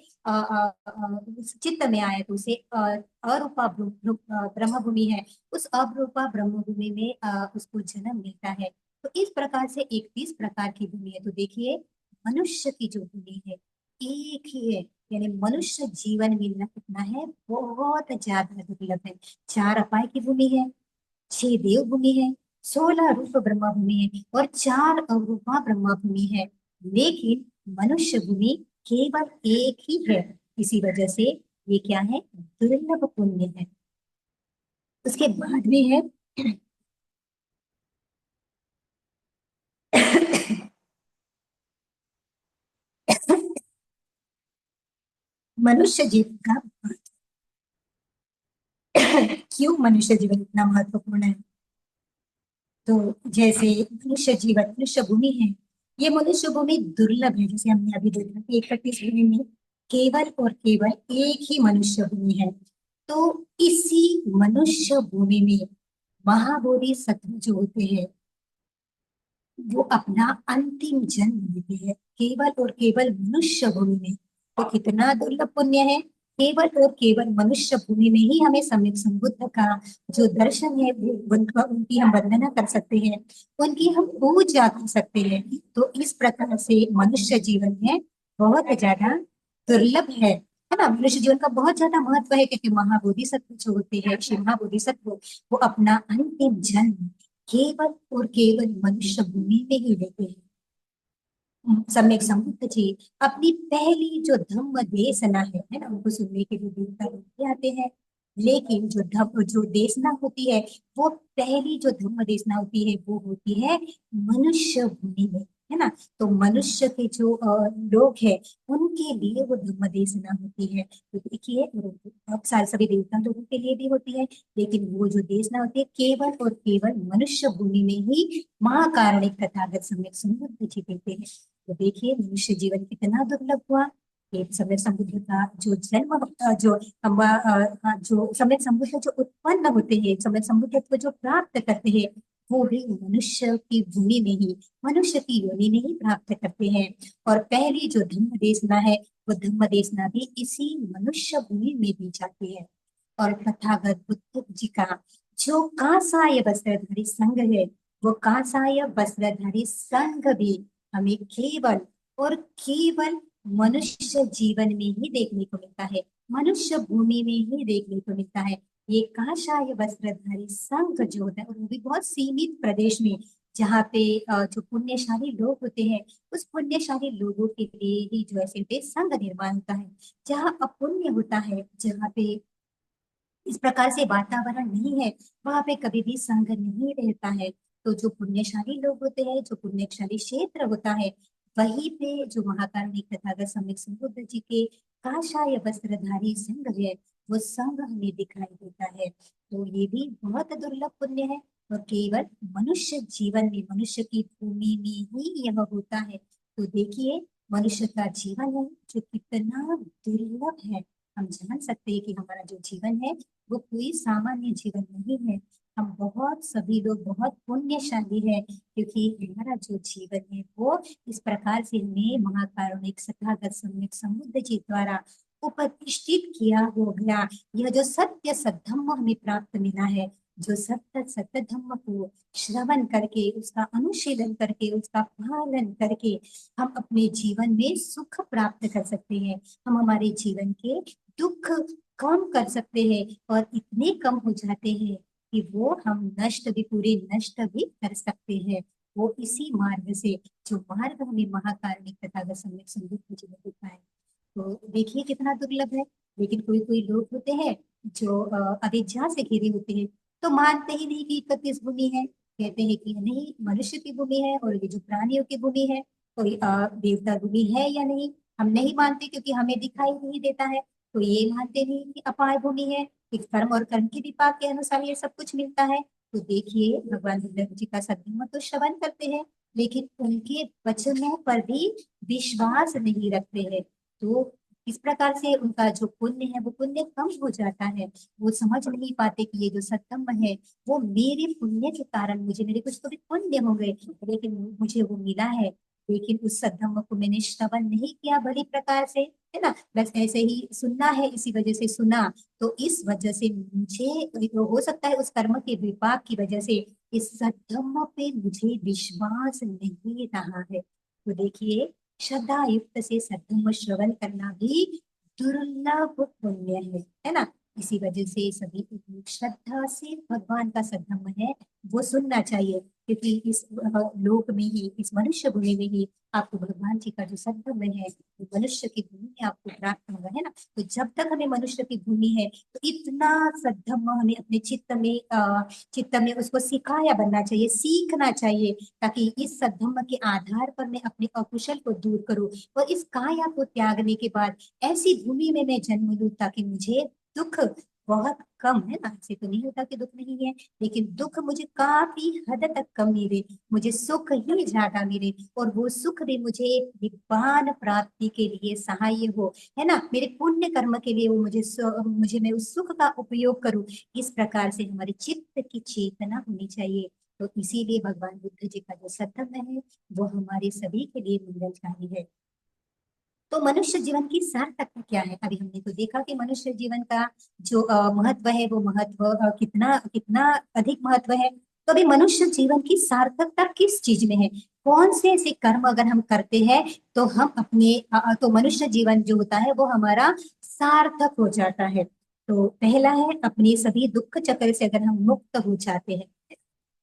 उस चित्त में आए तो उसे अरूपा ब्रह्म भूमि है, उस अरूपा ब्रह्म भूमि में उसको जन्म मिलता है। तो इस प्रकार से 31 प्रकार की भूमि है। तो देखिए, मनुष्य की जो भूमि है एक ही है, यानी मनुष्य जीवन मिलना कितना है, बहुत ज्यादा दुर्लभ है। 4 अपाय की भूमि है, 6 देव भूमि है, 16 रूप ब्रह्मा भूमि है और 4 अरूपा ब्रह्मा भूमि है। लेकिन मनुष्य भूमि केवल एक ही है, इसी वजह से ये क्या है, दुर्लभ पुण्य है। उसके बाद में है मनुष्य जीवन का क्यों मनुष्य जीवन इतना महत्वपूर्ण है। तो जैसे मनुष्य जीवन, मनुष्य भूमि है, ये मनुष्य भूमि दुर्लभ है, जैसे हमने अभी देखा कि 31 भूमि में केवल और केवल एक ही मनुष्य भूमि है। तो इसी मनुष्य भूमि में महाबोधि सत्व जो होते हैं वो अपना अंतिम जन्म लेते हैं, केवल और केवल मनुष्य भूमि में। तो कितना दुर्लभ पुण्य है। केवल और केवल मनुष्य भूमि में ही हमें सम्यक संबुद्ध का जो दर्शन है उनकी हम वंदना कर सकते हैं, उनकी हम पूजा कर सकते हैं। तो इस प्रकार से मनुष्य जीवन में बहुत ज्यादा दुर्लभ है ना। मनुष्य जीवन का बहुत ज्यादा महत्व है, क्योंकि महाबोधिसत्व जो होते हैं, श्री महाबोधिसत्व, वो अपना अंतिम जन्म केवल और केवल मनुष्य भूमि में ही लेते हैं। सम्यक संबुद्ध जी अपनी पहली जो धम्म देशना है ना, उनको सुनने के लिए देवता लोग भी आते हैं। लेकिन जो देशना होती है, वो पहली जो धम्म देशना होती है वो होती है मनुष्य भूमि में, है ना। तो मनुष्य के जो लोग हैं, उनके लिए वो धम्म देशना होती है। तो देखिए, अब सारे सभी देवता लोगों के लिए भी होती है, लेकिन वो जो देशना होती है केवल और केवल मनुष्य भूमि में ही महाकारुणिक तथागत सम्यक संबुद्ध जी देते हैं। तो देखिए, मनुष्य जीवन कितना दुर्लभ हुआ। एक समय समुद्र का जो जन्म जो समय समुद्र जो उत्पन्न होते हैं, समय समुद्र को जो प्राप्त करते हैं, वो भी मनुष्य की भूमि में ही, मनुष्य की योनि में ही प्राप्त करते हैं। और पहली जो धम्म देशना है, वो धम्म देशना भी इसी मनुष्य भूमि में दी जाती है। और तथागत बुद्ध जी का जो कांसाय वस्त्रधारी संघ है, वो कांसाय वस्त्रधारी संघ भी हमें केवल और केवल मनुष्य जीवन में ही देखने को मिलता है, मनुष्य भूमि में ही देखने को मिलता है। ये कांसाय वस्त्रधारी संघ जो होता है, और वो भी बहुत सीमित प्रदेश में, जहाँ पे जो पुण्यशाली लोग होते हैं, उस पुण्यशाली लोगों के लिए ही जो ऐसे होते संघ निर्माण होता है। जहाँ अपुण्य होता है, जहाँ पे इस प्रकार से वातावरण नहीं है, वहां पे कभी भी संघ नहीं रहता है। तो जो पुण्यशाली लोग होते हैं, जो पुण्यशाली क्षेत्र होता है, वहीं पे जो महाकारुणिक तथागत सम्यक संबुद्ध जी के काषाय वस्त्रधारी संघ है, वो संघ हमें दिखाई देता है। तो ये भी बहुत दुर्लभ पुण्य है, और केवल मनुष्य जीवन में, मनुष्य की भूमि में ही यह होता है। तो देखिए, मनुष्य का जीवन है जो कितना दुर्लभ है। हम जान सकते हैं कि हमारा जो जीवन है, वो कोई सामान्य जीवन नहीं है। हम बहुत, सभी लोग बहुत पुण्यशाली है, क्योंकि हमारा जो जीवन है वो इस प्रकार से हमें महाकारुणिक तथागत सम्यक समुद्र जी द्वारा उपदिष्टित किया हो गया। यह जो सत्य सद्धम्म हमें प्राप्त मिला है, जो सत्य सत्य धम्म को श्रवण करके, उसका अनुशीलन करके, उसका पालन करके हम अपने जीवन में सुख प्राप्त कर सकते हैं। हम हमारे जीवन के दुख कम कर सकते हैं, और इतने कम हो जाते हैं कि वो हम नष्ट भी, पूरे नष्ट भी कर सकते हैं। वो इसी मार्ग से, जो मार्ग हमें महाकारुणिक तथागत सम्यक संबुद्ध जी ने दिखाया। तो देखिए कितना दुर्लभ है। लेकिन कोई कोई लोग होते हैं जो अविद्या से घिरे होते हैं, तो मानते ही नहीं कि 31 भूमि है। कहते हैं कि नहीं, मनुष्य की भूमि है, और ये जो प्राणियों की भूमि है, कोई देवता भूमि है या नहीं, हम नहीं मानते, क्योंकि हमें दिखाई नहीं देता है। तो ये मानते नहीं कि अपाय भूमि है, कि कर्म और कर्म के विपाक के अनुसार ये सब कुछ मिलता है। तो देखिए, भगवान बुद्ध जी का सद्गुण तो श्रवण करते हैं, लेकिन उनके वचनों पर भी विश्वास नहीं रखते हैं। तो इस प्रकार से उनका जो पुण्य है, वो पुण्य कम हो जाता है। वो समझ नहीं पाते कि ये जो सत्कर्म है, वो मेरे पुण्य के कारण, मुझे, मेरे कुछ तो भी पुण्य हो गए, लेकिन मुझे वो मिला है। लेकिन उस सद्धम्म को मैंने श्रवण नहीं किया बड़ी प्रकार से, है ना, बस ऐसे ही सुनना है, इसी वजह से सुना। तो इस वजह से मुझे तो हो सकता है, उस कर्म के विपाक की वजह से इस सद्धम्म पे मुझे विश्वास नहीं रहा है। तो देखिए, श्रद्धा युक्त से सद्धम्म श्रवण करना भी दुर्लभ पुण्य है ना। इसी वजह से सभी को श्रद्धा से भगवान का सद्धम्म है वो सुनना चाहिए, क्योंकि इस लोक में ही, इस मनुष्य भूमि में ही आपको भगवान जी का जो सद्धम्म है, वो मनुष्य की भूमि में आपको प्राप्त होगा, है ना। तो जब तक हमें मनुष्य की भूमि है, तो इतना सद्धम्म हमें अपने चित्त में उसको सिखाया बनना चाहिए, सीखना चाहिए, ताकि इस सद्धम्म के आधार पर मैं अपने अकुशल को दूर करूं, और इस काया को त्यागने के बाद ऐसी भूमि में मैं जन्म लूं, ताकि मुझे दुख बहुत कम, है ना, ऐसे तो नहीं होता कि दुख नहीं है, लेकिन दुख मुझे काफी हद तक कम मिले, मुझे सुख ही ज्यादा मिले, और वो सुख भी मुझे निब्बान प्राप्ति के लिए सहाय हो, है ना, मेरे पुण्य कर्म के लिए वो मुझे मैं उस सुख का उपयोग करूं। इस प्रकार से हमारे चित्त की चेतना होनी चाहिए। तो इसीलिए भगवान बुद्ध जी का जो सत्संग है, वो हमारे सभी के लिए मंगलकारी है। तो मनुष्य जीवन की सार्थकता क्या है? अभी हमने तो देखा कि मनुष्य जीवन का जो महत्व है वो महत्व कितना कितना अधिक महत्व है। तो अभी मनुष्य जीवन की सार्थकता किस चीज में है? कौन से ऐसे कर्म अगर हम करते हैं तो हम अपने तो मनुष्य जीवन जो होता है वो हमारा सार्थक हो जाता है। तो पहला है अपने सभी दुख चक्र से अगर हम मुक्त हो जाते हैं।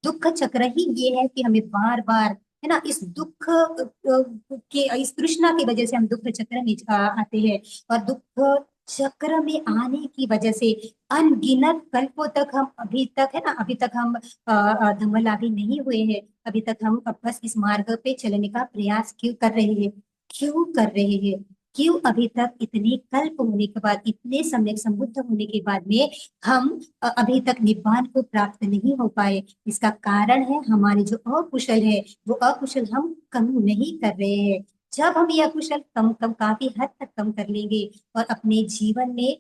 दुख चक्र ही ये है कि हमें बार बार है ना इस दुख के इस तृष्णा की वजह से हम दुख चक्र में आते हैं। और दुख चक्र में आने की वजह से अनगिनत कल्पों तक हम अभी तक है ना अभी तक हम धम्मलाभी नहीं हुए हैं। अभी तक हम बस इस मार्ग पे चलने का प्रयास क्यों कर रहे हैं? क्यों कर रहे हैं? क्यों अभी तक इतने कल्प होने के बाद इतने सम्यक संबुद्ध होने के बाद में हम अभी तक निब्बान को प्राप्त नहीं हो पाए? इसका कारण है हमारे जो अकुशल है वो अकुशल हम कम नहीं कर रहे हैं। जब हम ये अकुशल कम कम काफी हद तक कम कर लेंगे और अपने जीवन में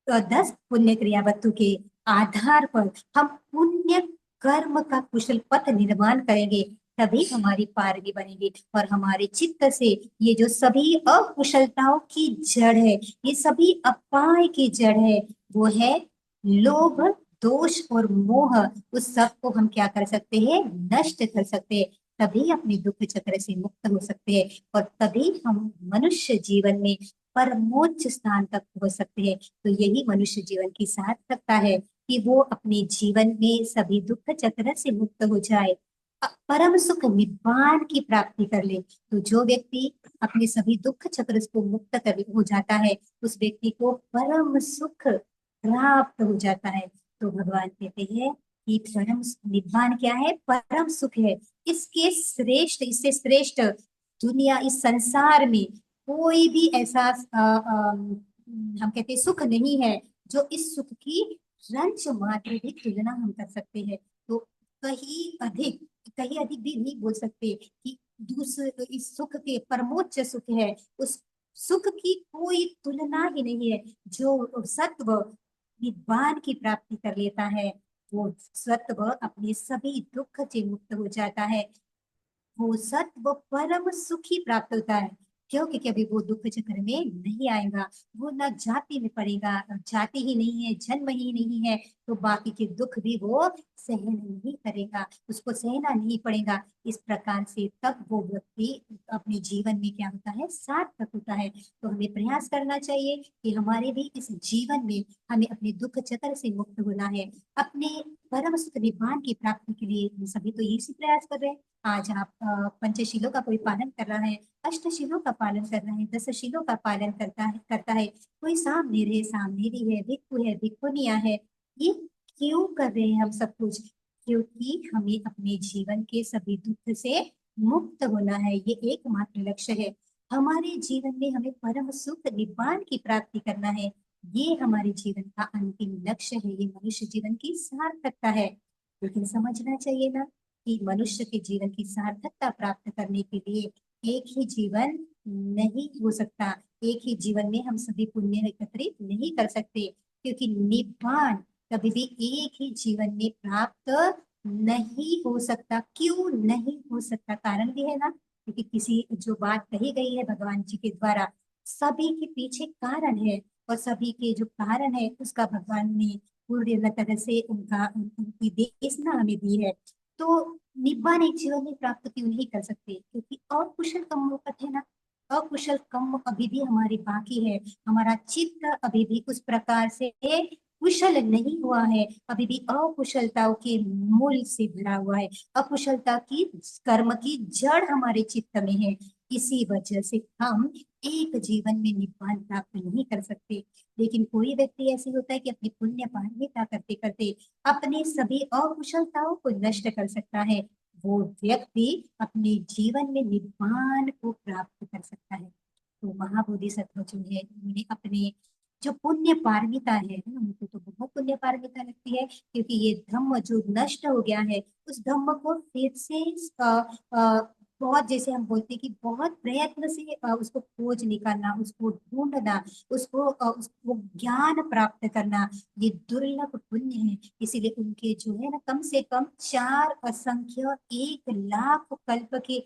10 पुण्य क्रियावत्तु के आधार पर हम पुण्य कर्म का कुशल पथ निर्माण करेंगे, तभी हमारी पारगी बनेगी। और हमारे चित्त से ये जो सभी अकुशलताओं की जड़ है, ये सभी अपाय की जड़ है, वो है लोभ, दोष और मोह। उस सब को हम क्या कर सकते हैं? नष्ट कर सकते हैं। तभी अपने दुख चक्र से मुक्त हो सकते हैं और तभी हम मनुष्य जीवन में परमोच्च स्थान तक पहुंच सकते हैं। तो यही मनुष्य जीवन की सार्थकता है कि वो अपने जीवन में सभी दुख चक्र से मुक्त हो जाए, परम सुख निब्बान की प्राप्ति कर ले। तो जो व्यक्ति अपने सभी दुख चक्र को मुक्त कर हो जाता है उस व्यक्ति को परम सुख प्राप्त हो जाता है। तो भगवान कहते हैं कि परम निब्बान क्या है? परम सुख है। इसके श्रेष्ठ इससे श्रेष्ठ दुनिया इस संसार में कोई भी ऐसा हम कहते हैं सुख नहीं है जो इस सुख की रंच मात्र भी तुलना हम कर सकते हैं। तो कहीं अधिक कहीं अधिक भी नहीं बोल सकते कि दूसरे इस सुख के परमोच्च सुख है। उस सुख की कोई तुलना ही नहीं है। जो सत्व निब्बान की प्राप्ति कर लेता है वो सत्व अपने सभी दुख से मुक्त हो जाता है। वो सत्व परम सुखी प्राप्त होता है। क्यों? क्योंकि अभी वो दुख चक्र में नहीं आएगा। वो ना जाति में पड़ेगा, जाति ही नहीं है, जन्म ही नहीं है, तो बाकी के दुख भी वो सहन नहीं करेगा, उसको सहना नहीं पड़ेगा। इस प्रकार से तब वो व्यक्ति अपने जीवन में क्या होता है? सार्थक होता है। तो हमें प्रयास करना चाहिए कि हमारे भी इस जीवन में हमें अपने दुख चक्र से मुक्त होना है। अपने परम सुख निब्बान की प्राप्ति के लिए हम सभी तो इसी प्रयास कर रहे हैं। आज आप पंचशीलों का कोई पालन कर रहा है, अष्टशीलों का पालन कर रहा है, दशशीलों का पालन करता है। कोई सामने भी है, भिक्खु है, भिक्खुनिया है। ये क्यों कर रहे हैं हम सब कुछ? क्योंकि हमें अपने जीवन के सभी दुख से मुक्त होना है। ये एकमात्र लक्ष्य है। हमारे जीवन में हमें परम सुख निब्बान की प्राप्ति करना है। ये हमारे जीवन का अंतिम लक्ष्य है। ये मनुष्य जीवन की सार्थकता है। लेकिन समझना चाहिए ना कि मनुष्य के जीवन की सार्थकता प्राप्त करने के लिए एक ही जीवन नहीं हो सकता। एक ही जीवन में हम सभी पुण्य एकत्रित नहीं कर सकते, क्योंकि निब्बान कभी भी एक ही जीवन में प्राप्त नहीं हो सकता। क्यों नहीं हो सकता? कारण भी है ना, क्योंकि किसी जो बात कही गई है भगवान जी के द्वारा, सभी के पीछे कारण है और सभी के जो कारण है उसका भगवान ने पूर्ण तरह से उनकी देशना हमें दी है। तो निब्बान एक जीवन में प्राप्त क्यों नहीं कर सकते? क्योंकि अकुशल कर्मों है ना। अकुशल कर्म अभी भी हमारे बाकी है। हमारा चित्त अभी भी उस प्रकार से कुशल नहीं हुआ है। अभी भी अकुशलताओं के मूल से भरा हुआ है। अकुशलता की कर्म की जड़ हमारे चित्त में है। इसी वजह से हम एक जीवन में निब्बान प्राप्त नहीं कर सकते। लेकिन कोई व्यक्ति ऐसे होता है कि अपनी पुण्य पारमिता करते करते अपने सभी अकुशलताओं को नष्ट कर सकता है। वो व्यक्ति अपने जीवन में निब्बान को प्राप्त कर सकता है। तो महाबोधिसत्व जो है उन्होंने अपने जो पुण्य पारमिता है ना, उनको तो बहुत पुण्य पारमिता लगती है, क्योंकि ये धम्म जो नष्ट हो गया है उस धम्म को फिर से बहुत, जैसे हम बोलते हैं कि बहुत प्रयत्न से उसको खोज निकालना, उसको ढूंढना, उसको ज्ञान प्राप्त करना, ये दुर्लभ पुण्य है। इसीलिए उनके जो है ना कम से कम 4 असंख्य 1 लाख कल्प के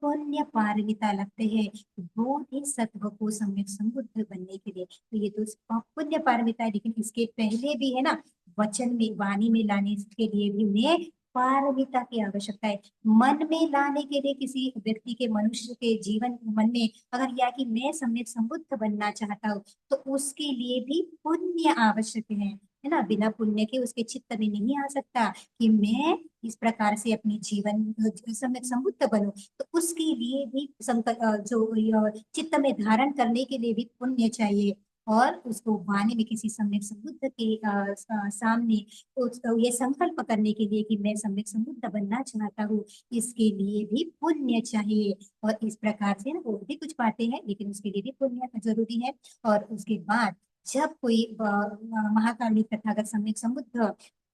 पुण्य पारमिता लगते हैं बोधि सत्व को सम्यक संबुद्ध बनने के लिए। तो ये तो पुण्य पारमिता है, लेकिन इसके पहले भी है ना, वचन में वाणी में लाने के लिए भी उन्हें पारमिता की आवश्यकता है। मन में लाने के लिए किसी व्यक्ति के, मनुष्य के जीवन मन में अगर यह कि मैं सम्यक संबुद्ध बनना चाहता हूँ, तो उसके लिए भी पुण्य आवश्यक है ना। बिना पुण्य के उसके चित्त में नहीं आ सकता कि मैं इस प्रकार से अपने जीवन सम्यक संबुद्ध बनूं। तो उसके लिए भी चित्त में धारण करने के लिए भी पुण्य चाहिए, और उसको वाणी में किसी सम्यक संबुद्ध के सामने ये संकल्प करने के लिए कि मैं सम्यक संबुद्ध बनना चाहता हूँ, इसके लिए भी पुण्य चाहिए। और इस प्रकार से ना वो भी कुछ बातें हैं, लेकिन उसके लिए भी पुण्य जरूरी है। और उसके बाद जब कोई महाकाली तथागत सम्यक संबुद्ध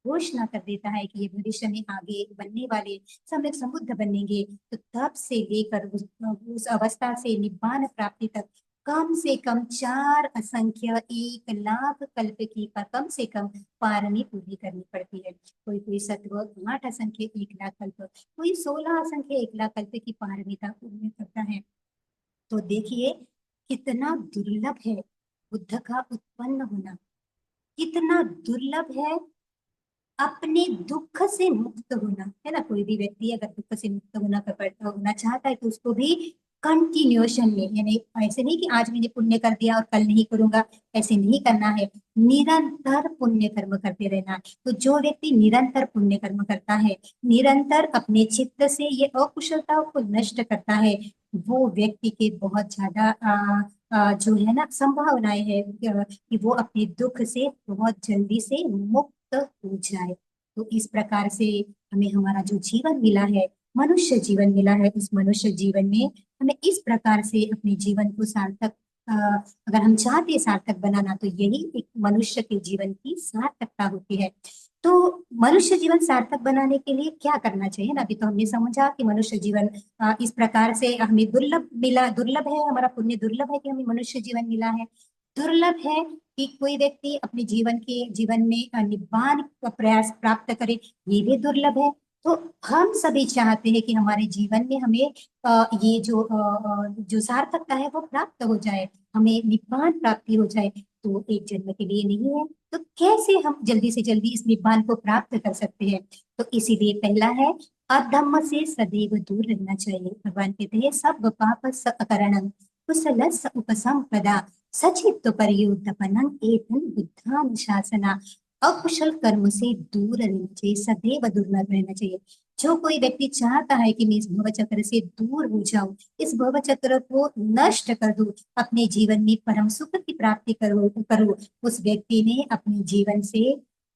घोषणा कर देता है कि ये भविष्य में आगे बनने वाले सम्यक संबुद्ध बनेंगे, तो तब से लेकर उस अवस्था से निब्बान प्राप्ति तक कम से कम 4 असंख्य 1 लाख कल्प की कम से कम पारमी पूरी करनी पड़ती है। कोई कोई सत्व 8 असंख्य 1 लाख कल्प, कोई 16 असंख्य 1 लाख कल्प की पारमिता पूर्ण करता है। तो देखिए कितना दुर्लभ है बुद्ध का उत्पन्न होना, कितना दुर्लभ है अपने दुख से मुक्त होना, है ना। कोई भी व्यक्ति अगर दुख से मुक्त होना चाहता है, तो उसको भी कंटिन्यूएशन में, यानी ऐसे नहीं कि आज मैंने पुण्य कर दिया और कल नहीं करूंगा, ऐसे नहीं करना है। निरंतर पुण्य कर्म करते रहना। तो जो व्यक्ति निरंतर पुण्य कर्म करता है, निरंतर अपने चित्त से ये अकुशलताओं को नष्ट करता है, वो व्यक्ति के बहुत ज्यादा जो है ना संभावनाएं है कि वो अपने दुख से बहुत जल्दी से मुक्त हो जाए। तो इस प्रकार से हमें हमारा जो जीवन मिला है, मनुष्य जीवन मिला है, उस मनुष्य जीवन में हमें इस प्रकार से अपने जीवन को सार्थक, अगर हम चाहते हैं सार्थक बनाना, तो यही एक मनुष्य के जीवन की सार्थकता होती है। तो मनुष्य जीवन सार्थक बनाने के लिए क्या करना चाहिए ना। अभी तो हमने समझा कि मनुष्य जीवन इस प्रकार से हमें दुर्लभ मिला, दुर्लभ है हमारा पुण्य, दुर्लभ है कि हमें मनुष्य जीवन मिला है। दुर्लभ है कि कोई व्यक्ति अपने जीवन में निब्बान का प्रयास प्राप्त करे, ये भी दुर्लभ है। तो हम सभी चाहते हैं कि हमारे जीवन में हमें ये जो सार्थकता है वो प्राप्त हो जाए, हमें निब्बान प्राप्ति हो जाए। तो एक जन्म के लिए नहीं है, तो कैसे हम जल्दी से जल्दी इस निब्बान को प्राप्त कर सकते हैं। तो इसीलिए पहला है अधम्म से सदैव दूर रहना चाहिए। भगवान कहते हैं सब पाप सकरणं कुशल उपसंपदा सचित्त पर्युत्पन्नं एतन बुद्धानुशासना। अकुशल कर्म से दूर रहना चाहिए, सदैव दूर रहना चाहिए। जो कोई व्यक्ति चाहता है कि मैं इस भव चक्र से दूर हो जाऊं, इस भव चक्र को नष्ट कर दूं, अपने जीवन में परम सुख की प्राप्ति करूं, उस व्यक्ति ने अपने जीवन से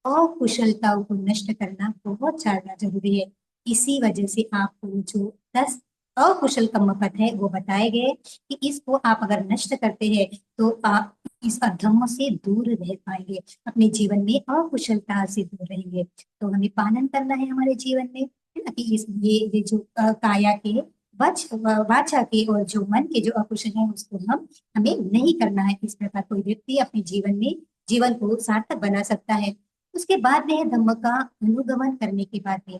अकुशलताओं को नष्ट करना बहुत ज्यादा जरूरी है। इसी वजह से आपको जो 10 अकुशल कर्म पथ है वो बताए गए कि इसको आप अगर नष्ट करते हैं, तो आप इस अधर्म से दूर रह पाएंगे, अपने जीवन में अकुशलता से दूर रहेंगे। तो हमें पालन करना है हमारे जीवन में, है ना, कि ये जो काया के वाचा के और जो मन के जो अकुशल है, उसको हमें नहीं करना है। इस प्रकार कोई व्यक्ति अपने जीवन में जीवन को सार्थक बना सकता है। उसके बाद में है धम्म का अनुगमन करने के बाद में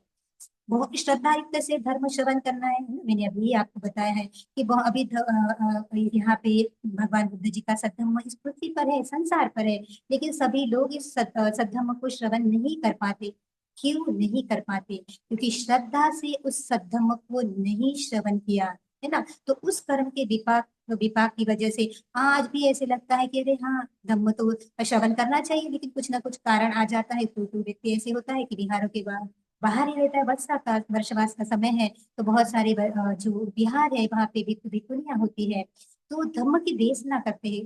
बहुत श्रद्धा युक्त से धर्म श्रवण करना है। मैंने अभी आपको बताया है कि अभी यहाँ पे भगवान बुद्ध जी का सद्धम्म इस पृथ्वी पर है, संसार पर है, लेकिन सभी लोग इस सद्धम्म को श्रवण नहीं कर पाते। क्यों नहीं कर पाते? क्योंकि श्रद्धा से उस सद्धम्म को नहीं श्रवण किया, है ना। तो उस कर्म के विपाक विपाक की वजह से आज भी ऐसे लगता है कि अरे हाँ, धम्म तो श्रवण करना चाहिए, लेकिन कुछ ना कुछ कारण आ जाता है। तो व्यक्ति ऐसे होता है कि बिहारों के बाद बाहर ही रहता है, वर्षा का वर्षवास का समय है, तो बहुत सारे जो बिहार है वहां पे भी भिक्षुनियां होती है। तो धर्म की देशना करते हैं,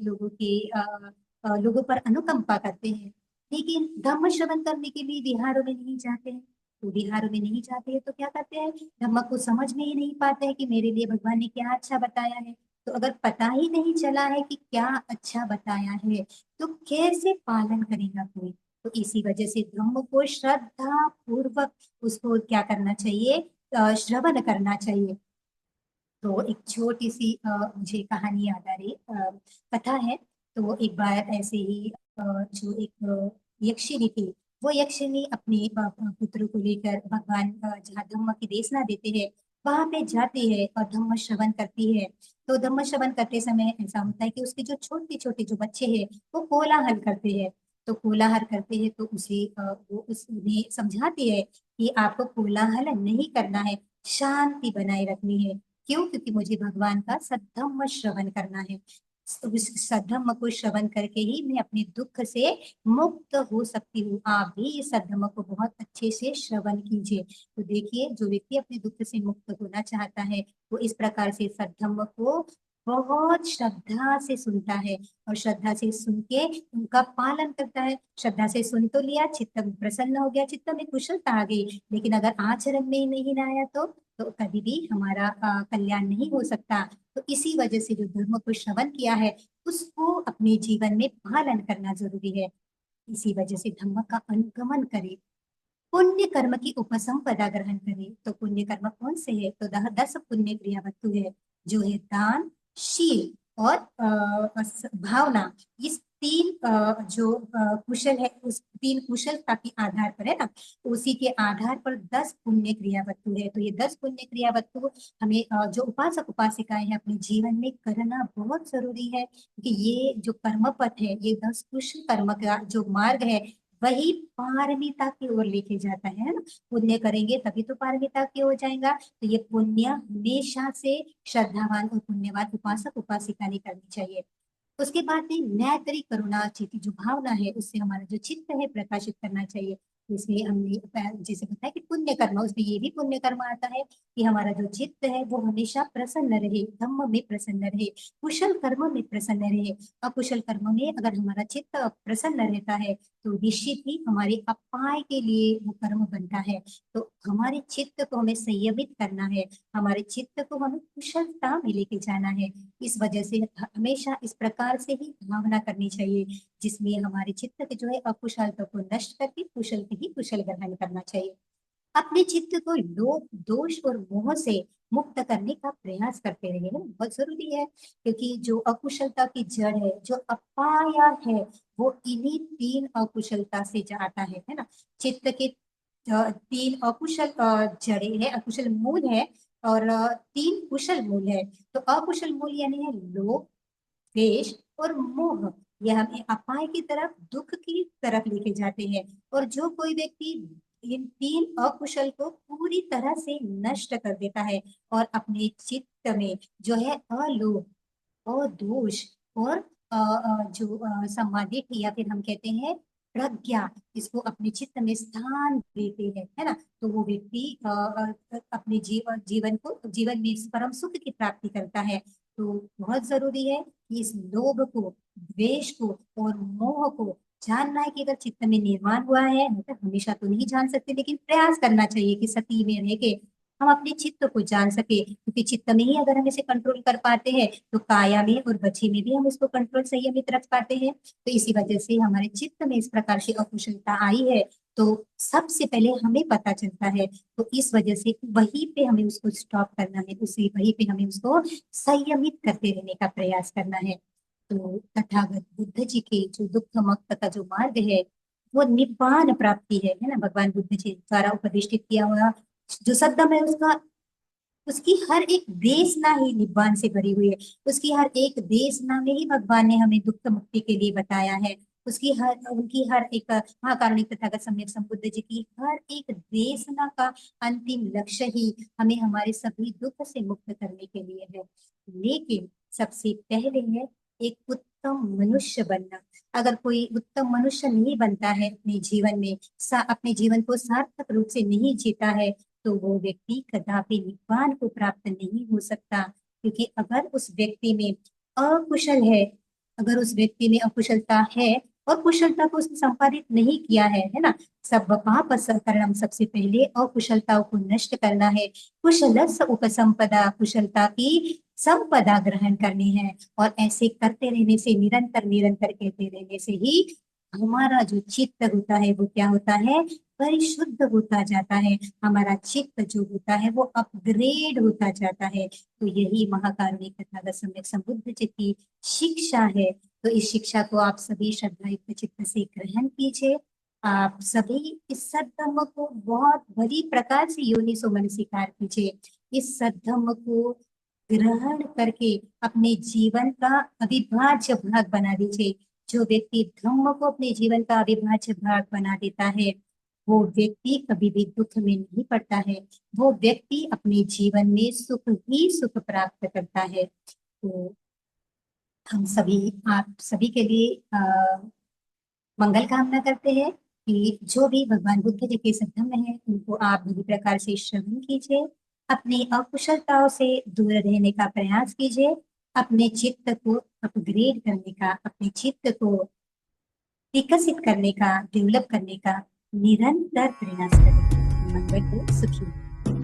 लोगों पर अनुकंपा करते हैं, लेकिन धर्म श्रवण करने के लिए बिहारों में नहीं जाते हैं। तो बिहारों में नहीं जाते हैं तो क्या करते हैं, धर्म को समझ में ही नहीं पाते हैं कि मेरे लिए भगवान ने क्या अच्छा बताया है। तो अगर पता ही नहीं चला है कि क्या अच्छा बताया है, तो कैसे पालन करेगा कोई। तो इसी वजह से धर्म को श्रद्धा पूर्वक उसको क्या करना चाहिए, श्रवण करना चाहिए। तो एक छोटी सी मुझे कहानी याद आ रही, कथा है। तो एक बार ऐसे ही जो एक यक्षिणी थी, वो यक्षिणी अपने पुत्र को लेकर भगवान जहाँ धम्म की देशना देते हैं, वहां पे जाती है और धम्म श्रवण करती है। तो धम्म श्रवण करते समय ऐसा होता है कि उसके जो छोटे छोटे जो बच्चे हैं वो कोलाहल करते हैं। तो कोलाहल करते हैं तो वो उन्हें समझाती है कि आपको कोलाहल नहीं करना है, शांति बनाए रखनी है। क्यों? क्योंकि मुझे भगवान का सद्धम्म श्रवण करना है। उस सद्धम्म को श्रवण करके ही मैं अपने दुख से मुक्त हो सकती हूँ। आप भी इस सद्धम्म को बहुत अच्छे से श्रवण कीजिए। तो देखिए, जो व्यक्ति अपने दुख से मुक्त होना चाहता है वो इस प्रकार से सद्धम्म को बहुत श्रद्धा से सुनता है और श्रद्धा से सुन के उनका पालन करता है। श्रद्धा से सुन तो लिया, चित्त में प्रसन्न हो गया, चित्त में कुशलता आ गई, लेकिन अगर आचरण में ही नहीं लाया तो कभी भी हमारा कल्याण नहीं हो सकता। तो इसी वजह से जो धर्म को श्रवण किया है उसको अपने जीवन में पालन करना जरूरी है। इसी वजह से धम्म का अनुगमन करें, पुण्य कर्म की उपसंपदा ग्रहण करें। तो पुण्य कर्म कौन से है? तो 10 पुण्य क्रिया वस्तु है, जो है दान, शील और भावना। इस तीन जो कुशल है, उस तीन कुशलता के आधार पर है ना, उसी के आधार पर 10 पुण्य क्रिया वस्तु है। तो ये 10 पुण्य क्रिया वस्तु हमें जो उपासक उपासिकाएं हैं अपने जीवन में करना बहुत जरूरी है, क्योंकि ये जो कर्म पथ है, ये 10 कुशल कर्म का जो मार्ग है वही पारमिता की ओर लेके जाता है ना। पुण्य करेंगे तभी तो पारमिता की ओर जाएगा। तो ये पुण्य हमेशा से श्रद्धावान और पुण्यवान उपासक उपासिका ने करनी चाहिए। उसके बाद में मैत्री करुणा चित्त जो भावना है उससे हमारा जो चित्त है प्रकाशित करना चाहिए। इसलिए हमने जैसे बताया कि पुण्य कर्म, उसमें ये भी पुण्य कर्म आता है कि हमारा जो चित्त है वो हमेशा प्रसन्न रहे, धम्म में प्रसन्न रहे, कुशल कर्म में प्रसन्न रहे। अकुशल कर्म में अगर हमारा चित्त प्रसन्न रहता है तो निश्चित ही हमारे अपाय के लिए वो कर्म बनता है। तो हमारे चित्त को हमें संयमित करना है, हमारे चित्त को हमें कुशलता में लेके जाना है। इस वजह से हमेशा इस प्रकार से ही भावना करनी चाहिए, जिसमें हमारे चित्त के जो है अकुशलता को नष्ट करके कुशल के ही कुशल ग्रहण करना चाहिए। अपने चित्त को लोभ दोष और मोह से मुक्त करने का प्रयास करते रहे, है बहुत जरूरी है। क्योंकि जो अकुशलता की जड़ है, जो अपाया है, वो इन्हीं तीन अकुशलता से जाता है ना। चित्त के तीन अकुशल जड़े है, अकुशल मूल है, और तीन कुशल मूल है। तो अकुशल मूल यानी है लोभ, द्वेष और मोह। यह हमें अपाय की तरफ, दुख की तरफ लेके जाते हैं। और जो कोई व्यक्ति इन तीन अकुशल को पूरी तरह से नष्ट कर देता है और अपने चित्त में जो है अलोभ और दोष और जो समाधि या फिर हम कहते हैं प्रज्ञा, इसको अपने चित्त में स्थान देते हैं, है ना। तो वो व्यक्ति अपने जीवन में परम सुख की प्राप्ति करता है। तो बहुत जरूरी है कि इस लोभ को, द्वेष को और मोह को जानना है कि अगर चित्त में निर्माण हुआ है, मतलब हमेशा तो नहीं जान सकते, लेकिन प्रयास करना चाहिए कि सती में रह के हम अपने चित्त को जान सके। क्योंकि चित्त में ही अगर हम इसे कंट्रोल कर पाते हैं तो काया में और बची में भी हम इसको कंट्रोल संयमित रख पाते हैं। तो इसी वजह से हमारे चित्त में इस प्रकार की अकुशलता आई है तो सबसे पहले हमें पता चलता है। तो इस वजह से वहीं पे हमें उसको स्टॉप करना है, उसे वहीं पे हमें उसको संयमित करते रहने का प्रयास करना है। तो तथागत बुद्ध जी के जो दुख मुक्त का जो मार्ग है वो निब्बान प्राप्ति है ना। भगवान बुद्ध जी द्वारा उपदेशित किया हुआ जो सद्गम है उसका, उसकी हर एक देशना ही निब्बान से भरी हुई है। उसकी हर एक देशना में ही भगवान ने हमें दुख मुक्ति के लिए बताया है। उनकी हर एक महाकारुणिक तथागत सम्यक संबुद्ध जी की हर एक देशना का अंतिम लक्ष्य ही हमें हमारे सभी दुख से मुक्त करने के लिए है। लेकिन सबसे पहले है एक उत्तम मनुष्य बनना। अगर कोई उत्तम मनुष्य नहीं बनता है अपने जीवन में, अपने जीवन को सार्थक रूप से नहीं जीता है, तो वो व्यक्ति कदापि निब्बान को प्राप्त नहीं हो सकता। क्योंकि अगर उस व्यक्ति में अकुशल है, अगर उस व्यक्ति में अकुशलता है और कुशलता को उसने संपादित नहीं किया है ना, सब पाप करणम, सबसे पहले अकुशलताओं को नष्ट करना है। कुशलस्य उपसंपदा, कुशलता की संपदा ग्रहण करनी है। और ऐसे करते रहने से, निरंतर निरंतर कहते रहने से ही हमारा जो चित्त होता है वो क्या होता है, परिशुद्ध होता जाता है। हमारा चित्त जो होता है वो अपग्रेड होता जाता है। तो यही महाकारुणिक तथागत सम्यक संबुद्ध जी की शिक्षा है। तो इस शिक्षा को आप सभी श्रद्धायुक्त चित्त से ग्रहण कीजिए। आप सभी इस सद्गम को बहुत बड़ी प्रकार से योनिसो मन स्वीकार कीजिए। इस सद्धम्म को ग्रहण करके अपने जीवन का अविभाज्य भाग बना दीजिए। जो व्यक्ति धम्म को अपने जीवन का अविभाज्य भाग बना देता है, वो व्यक्ति कभी भी दुख में नहीं पड़ता है। वो व्यक्ति अपने जीवन में सुख ही सुख प्राप्त करता है। तो हम सभी, आप सभी के लिए मंगल कामना करते हैं कि जो भी भगवान बुद्ध जी के सद्धम्म है, उनको आप बुरी प्रकार से श्रवण कीजिए, अपनी अकुशलताओं से दूर रहने का प्रयास कीजिए, अपने चित्त को अपग्रेड करने का, अपने चित्त को विकसित करने का, डेवलप करने का निरंतर प्रयास करें। मंगल हो, सुखी हो।